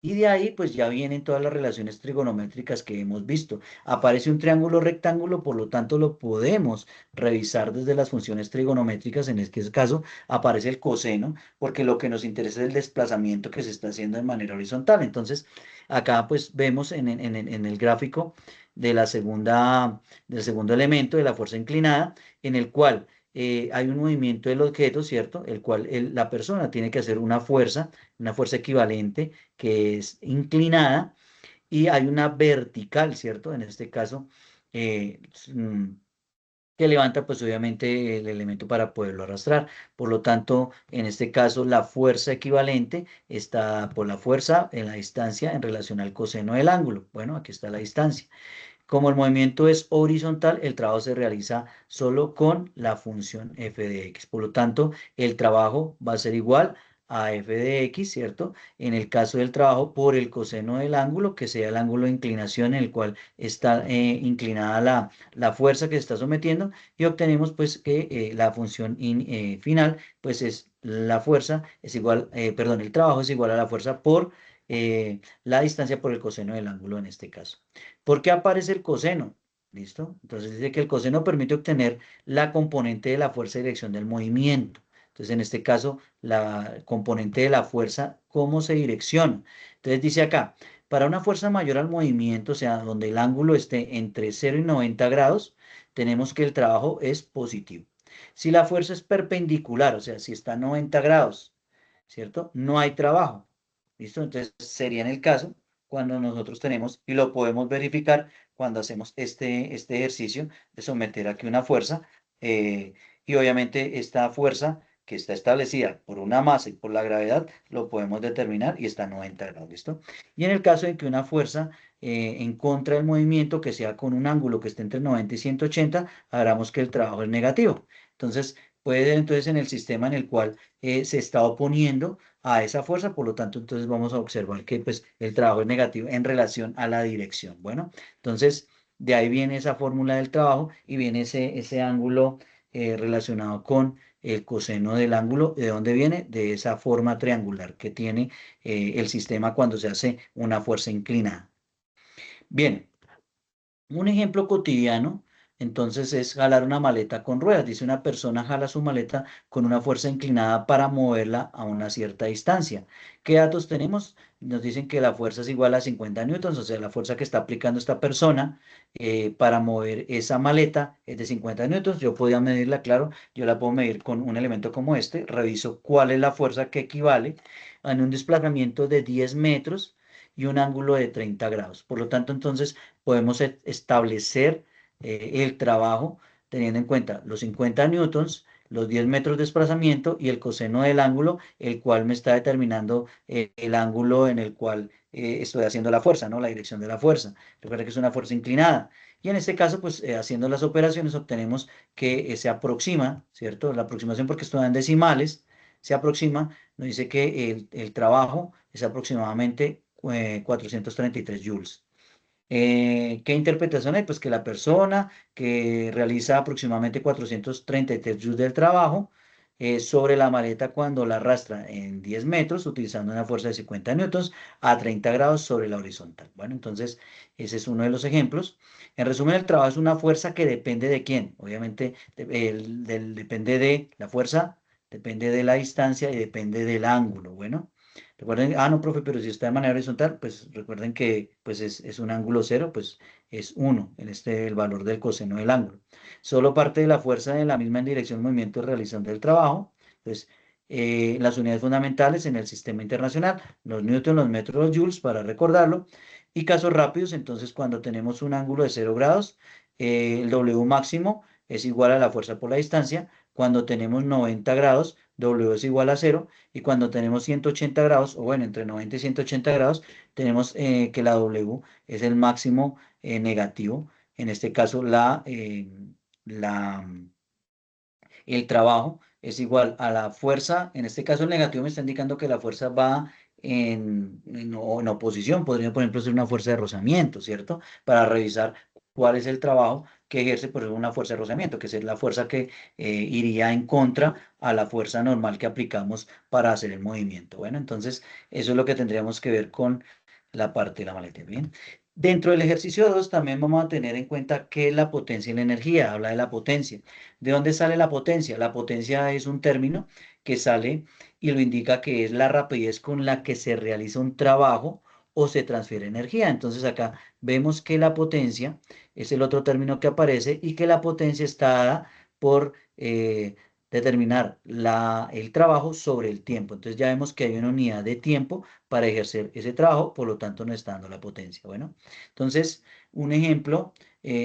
Y de ahí, pues ya vienen todas las relaciones trigonométricas que hemos visto. Aparece un triángulo rectángulo, por lo tanto lo podemos revisar desde las funciones trigonométricas. En este caso, aparece el coseno, porque lo que nos interesa es el desplazamiento que se está haciendo de manera horizontal. Entonces, acá pues vemos en el gráfico de del segundo elemento de la fuerza inclinada, en el cual hay un movimiento del objeto, ¿cierto? El cual la persona tiene que hacer una fuerza equivalente que es inclinada, y hay una vertical, ¿cierto? En este caso, eh, mm, que levanta pues obviamente el elemento para poderlo arrastrar. Por lo tanto, en este caso, la fuerza equivalente está por la fuerza en la distancia en relación al coseno del ángulo. Bueno, aquí está la distancia. Como el movimiento es horizontal, el trabajo se realiza solo con la función f de x. Por lo tanto, el trabajo va a ser igual a f de x, ¿cierto? En el caso del trabajo por el coseno del ángulo, que sea el ángulo de inclinación en el cual está inclinada la fuerza que se está sometiendo, y obtenemos pues que la función final pues es la fuerza es igual, perdón, el trabajo es igual a la fuerza por la distancia por el coseno del ángulo en este caso. ¿Por qué aparece el coseno? ¿Listo? Entonces dice que el coseno permite obtener la componente de la fuerza y dirección del movimiento. Entonces, en este caso, la componente de la fuerza, ¿cómo se direcciona? Entonces dice acá, para una fuerza mayor al movimiento, o sea, donde el ángulo esté entre 0 y 90 grados, tenemos que el trabajo es positivo. Si la fuerza es perpendicular, o sea, si está a 90 grados, ¿cierto? No hay trabajo. ¿Listo? Entonces, sería en el caso cuando nosotros tenemos, y lo podemos verificar, cuando hacemos este ejercicio de someter aquí una fuerza, y obviamente esta fuerza que está establecida por una masa y por la gravedad, lo podemos determinar y está a 90 grados, ¿listo? Y en el caso de que una fuerza en contra del movimiento, que sea con un ángulo que esté entre 90 y 180, hagamos que el trabajo es negativo. Entonces, puede ser entonces en el sistema en el cual se está oponiendo a esa fuerza, por lo tanto, entonces vamos a observar que pues el trabajo es negativo en relación a la dirección. Bueno, entonces de ahí viene esa fórmula del trabajo y viene ese ángulo relacionado con el coseno del ángulo. ¿De dónde viene? De esa forma triangular que tiene el sistema cuando se hace una fuerza inclinada. Bien, un ejemplo cotidiano, entonces, es jalar una maleta con ruedas. Dice una persona jala su maleta con una fuerza inclinada para moverla a una cierta distancia. ¿Qué datos tenemos? Nos dicen que la fuerza es igual a 50 newtons, o sea, la fuerza que está aplicando esta persona para mover esa maleta es de 50 newtons. Yo podía medirla, claro, yo la puedo medir con un elemento como este. Reviso cuál es la fuerza que equivale en un desplazamiento de 10 metros y un ángulo de 30 grados. Por lo tanto, entonces, podemos establecer el trabajo teniendo en cuenta los 50 newtons, los 10 metros de desplazamiento y el coseno del ángulo, el cual me está determinando el ángulo en el cual estoy haciendo la fuerza, ¿no? La dirección de la fuerza. Recuerda que es una fuerza inclinada. Y en este caso, pues haciendo las operaciones obtenemos que se aproxima, ¿cierto? La aproximación porque esto da en decimales, se aproxima, nos dice que el trabajo es aproximadamente 433 joules. ¿Qué interpretación hay? Pues que la persona que realiza aproximadamente 433 joules del trabajo sobre la maleta cuando la arrastra en 10 metros utilizando una fuerza de 50 newtons a 30 grados sobre la horizontal. Bueno, entonces ese es uno de los ejemplos. En resumen, el trabajo es una fuerza que depende de quién. Obviamente depende de la fuerza, depende de la distancia y depende del ángulo. Bueno. Recuerden, no, profe, pero si está de manera horizontal, pues recuerden que pues es un ángulo cero, pues es uno, en este el valor del coseno del ángulo. Solo parte de la fuerza de la misma en dirección al movimiento de realización del trabajo. Pues las unidades fundamentales en el sistema internacional, los newtons, los metros, los joules, para recordarlo. Y casos rápidos, entonces cuando tenemos un ángulo de 0 grados, el W máximo es igual a la fuerza por la distancia. Cuando tenemos 90 grados, W es igual a cero. Y cuando tenemos 180 grados, o bueno, entre 90 y 180 grados, tenemos que la W es el máximo negativo. En este caso, la, el trabajo es igual a la fuerza. En este caso, el negativo me está indicando que la fuerza va en oposición. Podría, por ejemplo, ser una fuerza de rozamiento, ¿cierto? Para revisar cuál es el trabajo que ejerce, por ejemplo, una fuerza de rozamiento, que es la fuerza que iría en contra a la fuerza normal que aplicamos para hacer el movimiento. Bueno, entonces, eso es lo que tendríamos que ver con la parte de la maleta. Bien. Dentro del ejercicio 2 también vamos a tener en cuenta qué es la potencia y la energía. Habla de la potencia. ¿De dónde sale la potencia? La potencia es un término que sale y lo indica que es la rapidez con la que se realiza un trabajo o se transfiere energía. Entonces acá vemos que la potencia es el otro término que aparece y que la potencia está dada por determinar el trabajo sobre el tiempo. Entonces ya vemos que hay una unidad de tiempo para ejercer ese trabajo, por lo tanto no está dando la potencia. Bueno, entonces un ejemplo,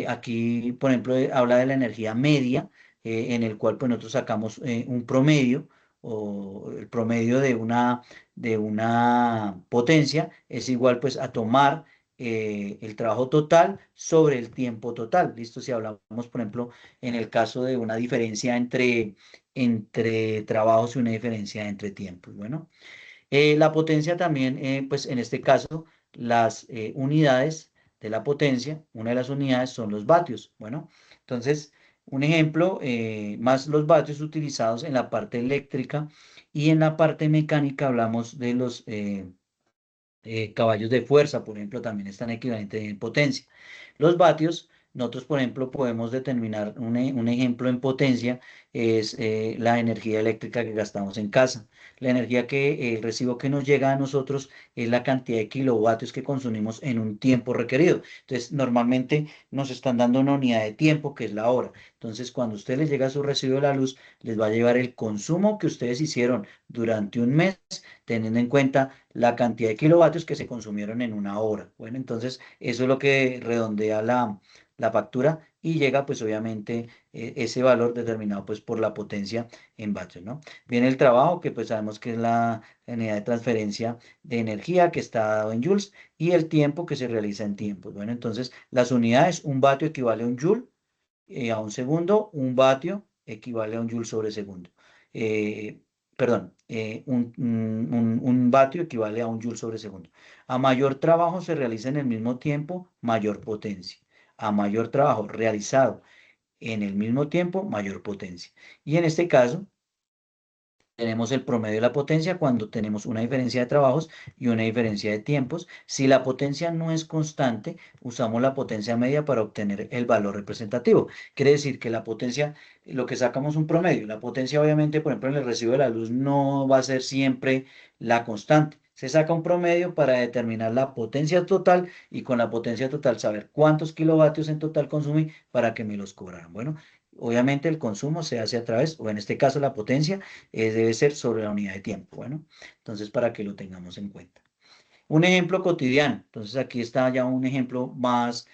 aquí por ejemplo habla de la energía media en el cual pues nosotros sacamos un promedio o el promedio de una potencia es igual pues a tomar el trabajo total sobre el tiempo total. ¿Listo? Si hablamos, por ejemplo, en el caso de una diferencia entre trabajos y una diferencia entre tiempos. Bueno, la potencia también, pues en este caso, las unidades de la potencia, una de las unidades son los vatios. Bueno, entonces, un ejemplo, más los vatios utilizados en la parte eléctrica y en la parte mecánica hablamos de los caballos de fuerza, por ejemplo, también están equivalentes en potencia. Los vatios nosotros, por ejemplo, podemos determinar un ejemplo en potencia, es la energía eléctrica que gastamos en casa. La energía que, el recibo que nos llega a nosotros es la cantidad de kilovatios que consumimos en un tiempo requerido. Entonces, normalmente nos están dando una unidad de tiempo, que es la hora. Entonces, cuando a usted les llega su recibo de la luz, les va a llevar el consumo que ustedes hicieron durante un mes, teniendo en cuenta la cantidad de kilovatios que se consumieron en una hora. Bueno, entonces eso es lo que redondea la factura y llega pues obviamente ese valor determinado pues por la potencia en vatios, ¿no? Viene el trabajo que pues sabemos que es la unidad de transferencia de energía que está dado en joules y el tiempo que se realiza en tiempos. Bueno, entonces las unidades, un vatio equivale a un joule a un segundo, un vatio equivale a un joule sobre segundo. Eh, Perdón, un vatio equivale a un joule sobre segundo. A mayor trabajo se realiza en el mismo tiempo, mayor potencia. A mayor trabajo realizado en el mismo tiempo, mayor potencia. Y en este caso, tenemos el promedio de la potencia cuando tenemos una diferencia de trabajos y una diferencia de tiempos. Si la potencia no es constante, usamos la potencia media para obtener el valor representativo. Quiere decir que la potencia, lo que sacamos un promedio, la potencia obviamente, por ejemplo, en el recibo de la luz no va a ser siempre la constante. Se saca un promedio para determinar la potencia total y con la potencia total saber cuántos kilovatios en total consumí para que me los cobraran. Bueno, obviamente el consumo se hace a través, o en este caso la potencia, debe ser sobre la unidad de tiempo. Bueno, entonces para que lo tengamos en cuenta. Un ejemplo cotidiano. Entonces aquí está ya un ejemplo más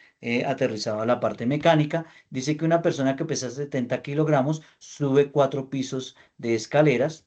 aterrizado a la parte mecánica. Dice que una persona que pesa 70 kilogramos sube 4 pisos de escaleras,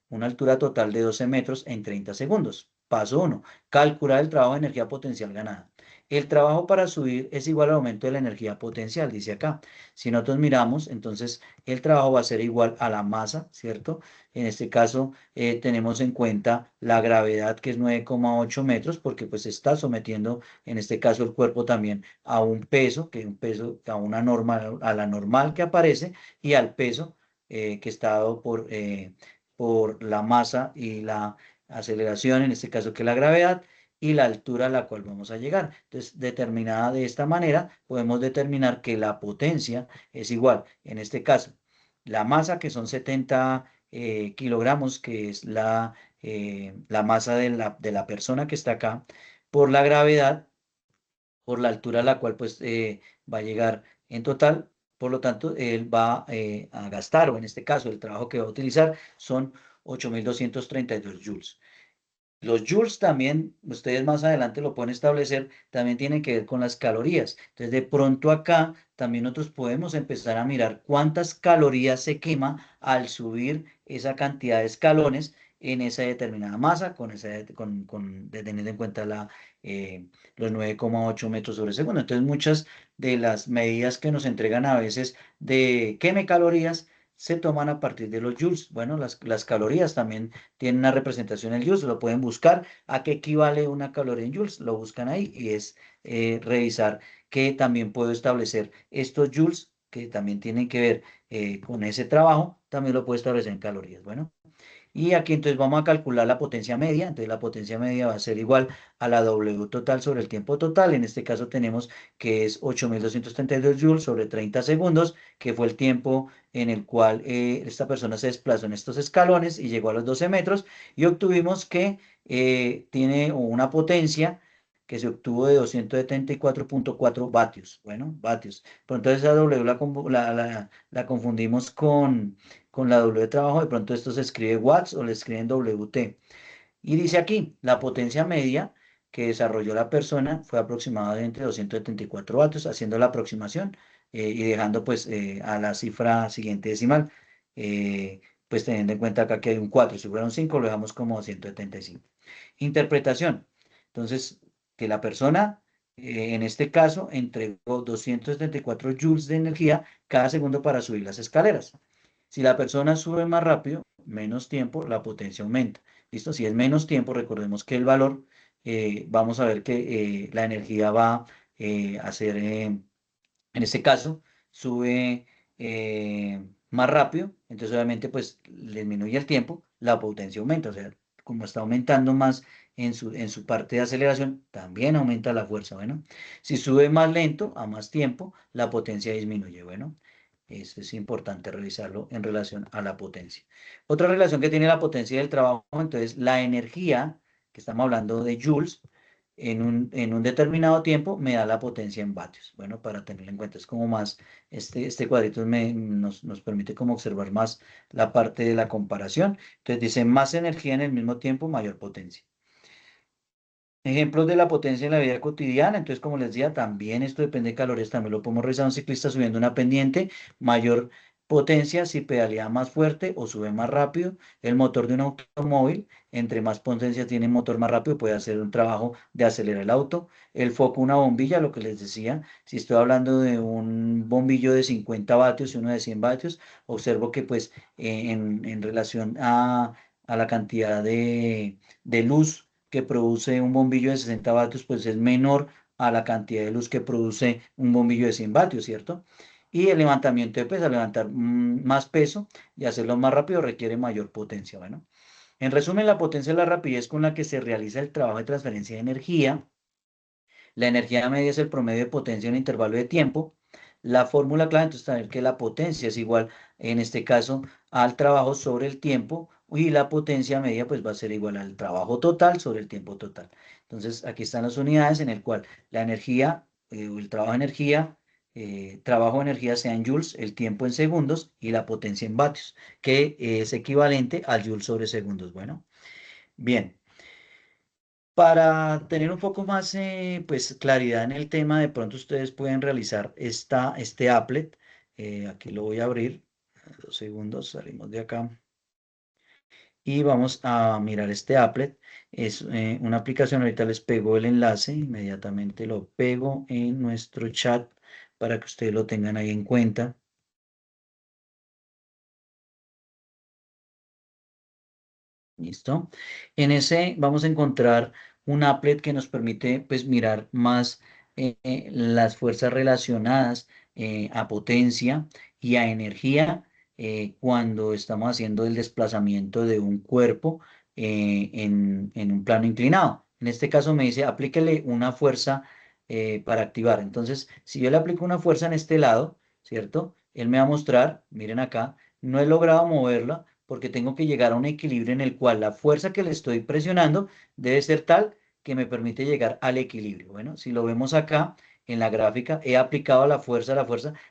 una altura total de 12 metros en 30 segundos. Paso uno, calcular el trabajo de energía potencial ganada. El trabajo para subir es igual al aumento de la energía potencial, dice acá. Si nosotros miramos, entonces el trabajo va a ser igual a la masa, ¿cierto? En este caso tenemos en cuenta la gravedad, que es 9,8 metros, porque pues se está sometiendo, en este caso, el cuerpo también a un peso, que es un peso, a una normal, a la normal que aparece y al peso que está dado por la masa y la aceleración, en este caso que es la gravedad, y la altura a la cual vamos a llegar. Entonces, determinada de esta manera, podemos determinar que la potencia es igual, en este caso, la masa, que son 70 kilogramos, que es la masa de la persona que está acá, por la gravedad, por la altura a la cual pues va a llegar en total. Por lo tanto, él va a gastar, o en este caso, el trabajo que va a utilizar son 8.232 joules. Los joules también, ustedes más adelante lo pueden establecer, también tienen que ver con las calorías. Entonces, de pronto acá también nosotros podemos empezar a mirar cuántas calorías se quema al subir esa cantidad de escalones en esa determinada masa, teniendo en cuenta los 9,8 metros sobre segundo. Entonces, muchas de las medidas que nos entregan a veces de queme calorías se toman a partir de los joules. Bueno, las calorías también tiene una representación en joules, lo pueden buscar. ¿A qué equivale una caloría en joules? Lo buscan ahí y es revisar que también puedo establecer estos joules que también tienen que ver con ese trabajo, también lo puedo establecer en calorías. Bueno, y aquí entonces vamos a calcular la potencia media. Entonces la potencia media va a ser igual a la W total sobre el tiempo total. En este caso tenemos que es 8.232 joules sobre 30 segundos, que fue el tiempo en el cual esta persona se desplazó en estos escalones y llegó a los 12 metros. Y obtuvimos que tiene una potencia que se obtuvo de 274,4 vatios. Bueno, vatios. Pero entonces esa W la confundimos con la W de trabajo, de pronto esto se escribe watts o le escriben WT. Y dice aquí, la potencia media que desarrolló la persona fue aproximadamente 274 vatios, haciendo la aproximación y dejando pues a la cifra siguiente decimal, eh, pues teniendo en cuenta acá que hay un 4, si fuera un 5 lo dejamos como 275. Interpretación. Entonces, que la persona, en este caso, entregó 274 joules de energía cada segundo para subir las escaleras. Si la persona sube más rápido, menos tiempo, la potencia aumenta. ¿Listo? Si es menos tiempo, recordemos que el valor, vamos a ver que la energía va a ser, en este caso, sube más rápido, entonces obviamente pues disminuye el tiempo, la potencia aumenta, o sea, como está aumentando más en su parte de aceleración, también aumenta la fuerza. Bueno, si sube más lento, a más tiempo, la potencia disminuye. Bueno, eso es importante revisarlo en relación a la potencia. Otra relación que tiene la potencia y el trabajo, entonces, la energía, que estamos hablando de joules, en un determinado tiempo me da la potencia en vatios. Bueno, para tenerlo en cuenta, es como más, este cuadrito nos permite como observar más la parte de la comparación. Entonces dice, más energía en el mismo tiempo, mayor potencia. Ejemplos de la potencia en la vida cotidiana. Entonces, como les decía, también esto depende de calorías. También lo podemos revisar un ciclista subiendo una pendiente, mayor potencia si pedalea más fuerte o sube más rápido. El motor de un automóvil, entre más potencia tiene el motor más rápido, puede hacer un trabajo de acelerar el auto. El foco, una bombilla, lo que les decía. Si estoy hablando de un bombillo de 50 vatios y uno de 100 vatios, observo que pues en relación a la cantidad de luz que produce un bombillo de 60 vatios, pues es menor a la cantidad de luz que produce un bombillo de 100 vatios, ¿cierto? Y el levantamiento de peso, levantar más peso y hacerlo más rápido requiere mayor potencia. Bueno, en resumen, la potencia es la rapidez con la que se realiza el trabajo de transferencia de energía. La energía media es el promedio de potencia en un intervalo de tiempo. La fórmula clave, entonces, saber que la potencia es igual, en este caso, al trabajo sobre el tiempo y la potencia media, pues va a ser igual al trabajo total sobre el tiempo total. Entonces, aquí están las unidades en el cual la energía, o el trabajo de energía sea en joules, el tiempo en segundos y la potencia en vatios, que es equivalente al joule sobre segundos. Bueno, bien. Para tener un poco más pues, claridad en el tema, de pronto ustedes pueden realizar este applet. Aquí lo voy a abrir. 2 segundos, salimos de acá. Y vamos a mirar este applet. Es una aplicación, ahorita les pego el enlace, inmediatamente lo pego en nuestro chat para que ustedes lo tengan ahí en cuenta. ¿Listo? En ese vamos a encontrar un applet que nos permite pues mirar más las fuerzas relacionadas a potencia y a energía cuando estamos haciendo el desplazamiento de un cuerpo en un plano inclinado. En este caso me dice aplíquele una fuerza para activar. Entonces, si yo le aplico una fuerza en este lado, ¿cierto? Él me va a mostrar, miren acá, no he logrado moverla porque tengo que llegar a un equilibrio en el cual la fuerza que le estoy presionando debe ser tal que me permite llegar al equilibrio. Bueno, si lo vemos acá en la gráfica, he aplicado la fuerza,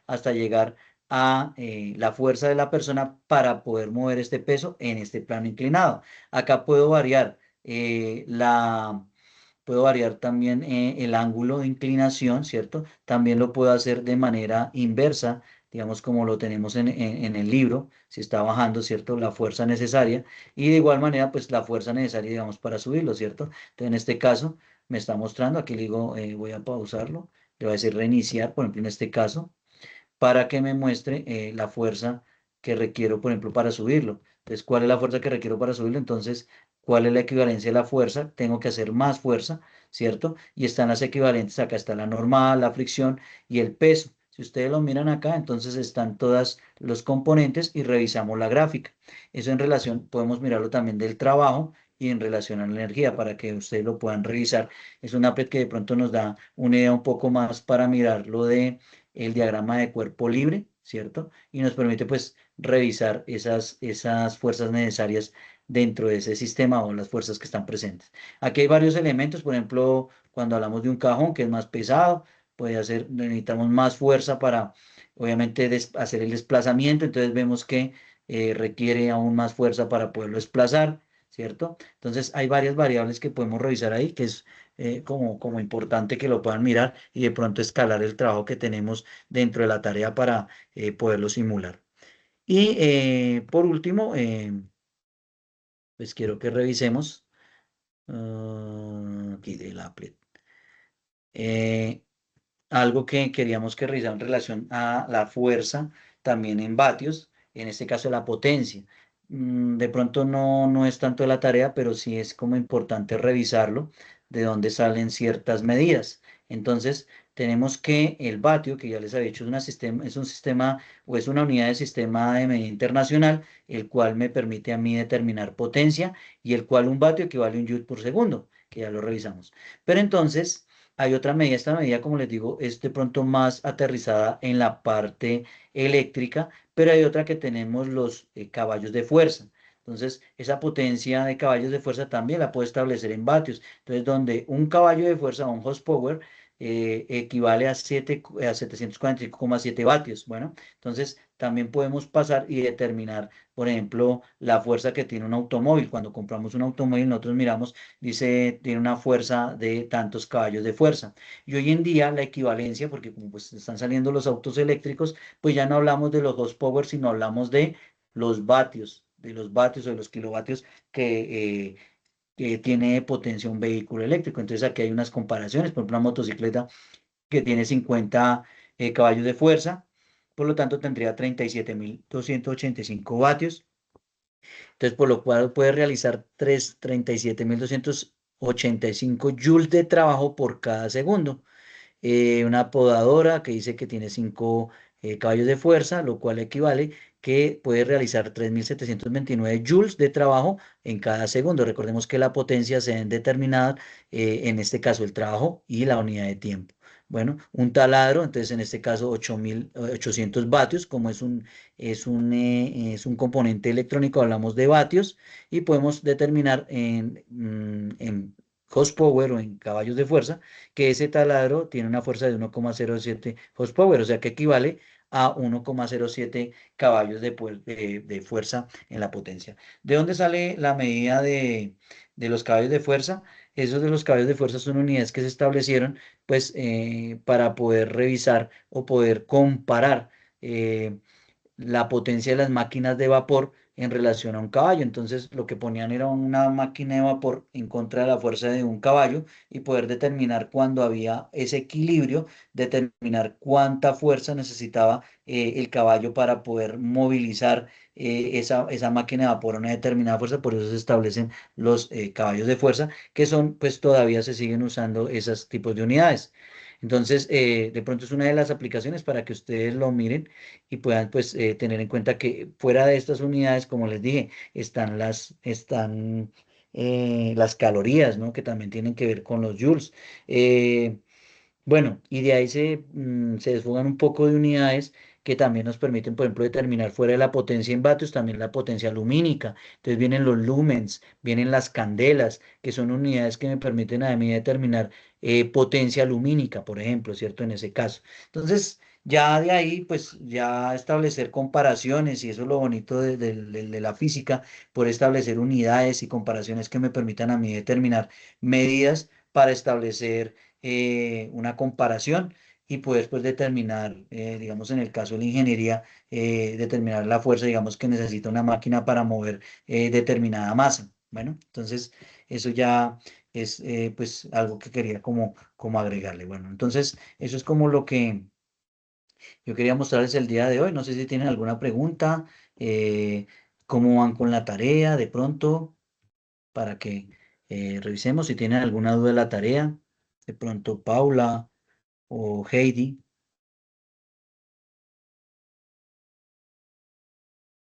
hasta llegar a la fuerza de la persona para poder mover este peso en este plano inclinado. Acá puedo variar también el ángulo de inclinación, ¿cierto? También lo puedo hacer de manera inversa, digamos como lo tenemos en el libro, si está bajando, ¿cierto? La fuerza necesaria y de igual manera, pues la fuerza necesaria, digamos, para subirlo, ¿cierto? Entonces, en este caso, me está mostrando, aquí le digo, voy a pausarlo, le voy a decir reiniciar, por ejemplo, en este caso, para que me muestre la fuerza que requiero, por ejemplo, para subirlo. Entonces, ¿cuál es la fuerza que requiero para subirlo? Entonces, ¿cuál es la equivalencia de la fuerza? Tengo que hacer más fuerza, ¿cierto? Y están las equivalentes, acá está la normal, la fricción y el peso. Si ustedes lo miran acá, entonces están todos los componentes y revisamos la gráfica. Eso en relación, podemos mirarlo también del trabajo y en relación a la energía para que ustedes lo puedan revisar. Es una applet que de pronto nos da una idea un poco más para mirarlo de el diagrama de cuerpo libre, ¿cierto? Y nos permite pues revisar esas fuerzas necesarias dentro de ese sistema o las fuerzas que están presentes. Aquí hay varios elementos, por ejemplo, cuando hablamos de un cajón que es más pesado, necesitamos más fuerza para, obviamente, hacer el desplazamiento, entonces vemos que requiere aún más fuerza para poderlo desplazar, ¿cierto? Entonces hay varias variables que podemos revisar ahí, que es como importante que lo puedan mirar y de pronto escalar el trabajo que tenemos dentro de la tarea para poderlo simular. Y por último, pues quiero que revisemos aquí del applet. Eh, Algo que queríamos que revisar en relación a la fuerza, también en vatios, en este caso la potencia. De pronto no es tanto la tarea, pero sí es como importante revisarlo, de dónde salen ciertas medidas. Entonces, tenemos que el vatio, que ya les había dicho, es un sistema o es una unidad de sistema de medida internacional, el cual me permite a mí determinar potencia y el cual un vatio equivale a un joule por segundo, que ya lo revisamos. Pero entonces hay otra medida, esta medida, como les digo, es de pronto más aterrizada en la parte eléctrica, pero hay otra que tenemos los caballos de fuerza. Entonces, esa potencia de caballos de fuerza también la puedo establecer en vatios. Entonces, donde un caballo de fuerza, un horsepower, equivale a 745,7 vatios. Bueno, entonces también podemos pasar y determinar, por ejemplo, la fuerza que tiene un automóvil. Cuando compramos un automóvil, nosotros miramos, dice, tiene una fuerza de tantos caballos de fuerza. Y hoy en día la equivalencia, porque como pues están saliendo los autos eléctricos, pues ya no hablamos de los horsepower, sino hablamos de los vatios o de los kilovatios que tiene potencia un vehículo eléctrico. Entonces aquí hay unas comparaciones, por ejemplo, una motocicleta que tiene 50 caballos de fuerza, por lo tanto tendría 37.285 vatios. Entonces, por lo cual puede realizar 37.285 joules de trabajo por cada segundo. Una podadora que dice que tiene 5 caballos de fuerza, lo cual equivale que puede realizar 3.729 joules de trabajo en cada segundo. Recordemos que la potencia se deben determinar, en este caso, el trabajo y la unidad de tiempo. Bueno, un taladro, entonces en este caso 8.800 vatios, como es un componente electrónico, hablamos de vatios y podemos determinar en horsepower o en caballos de fuerza que ese taladro tiene una fuerza de 1,07 horsepower, o sea que equivale a 1,07 caballos de fuerza en la potencia. ¿De dónde sale la medida de los caballos de fuerza? Esos de los caballos de fuerza son unidades que se establecieron pues para poder revisar o poder comparar la potencia de las máquinas de vapor en relación a un caballo. Entonces, lo que ponían era una máquina de vapor en contra de la fuerza de un caballo y poder determinar cuando había ese equilibrio, determinar cuánta fuerza necesitaba el caballo para poder movilizar esa máquina de vapor a una determinada fuerza. Por eso se establecen los caballos de fuerza, que son, pues todavía se siguen usando esos tipos de unidades. Entonces, de pronto es una de las aplicaciones para que ustedes lo miren y puedan pues tener en cuenta que fuera de estas unidades, como les dije, están las calorías, ¿no? Que también tienen que ver con los joules. Eh, bueno, y de ahí se desfogan un poco de unidades que también nos permiten, por ejemplo, determinar fuera de la potencia en vatios, también la potencia lumínica. Entonces vienen los lumens, vienen las candelas, que son unidades que me permiten a mí determinar potencia lumínica, por ejemplo, ¿cierto? En ese caso. Entonces, ya de ahí, pues ya establecer comparaciones, y eso es lo bonito de la física, por establecer unidades y comparaciones que me permitan a mí determinar medidas para establecer una comparación y poder pues determinar, digamos en el caso de la ingeniería, determinar la fuerza, digamos que necesita una máquina para mover determinada masa. Bueno, entonces eso ya es pues algo que quería como agregarle. Bueno, entonces eso es como lo que yo quería mostrarles el día de hoy. No sé si tienen alguna pregunta, eh, cómo van con la tarea de pronto, para que revisemos si tienen alguna duda de la tarea. De pronto Paula o Heidi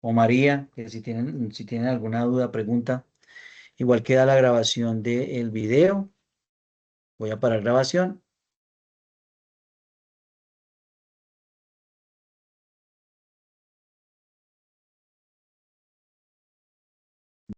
o María, que si tienen alguna duda, pregunta. Igual queda la grabación del video. Voy a parar grabación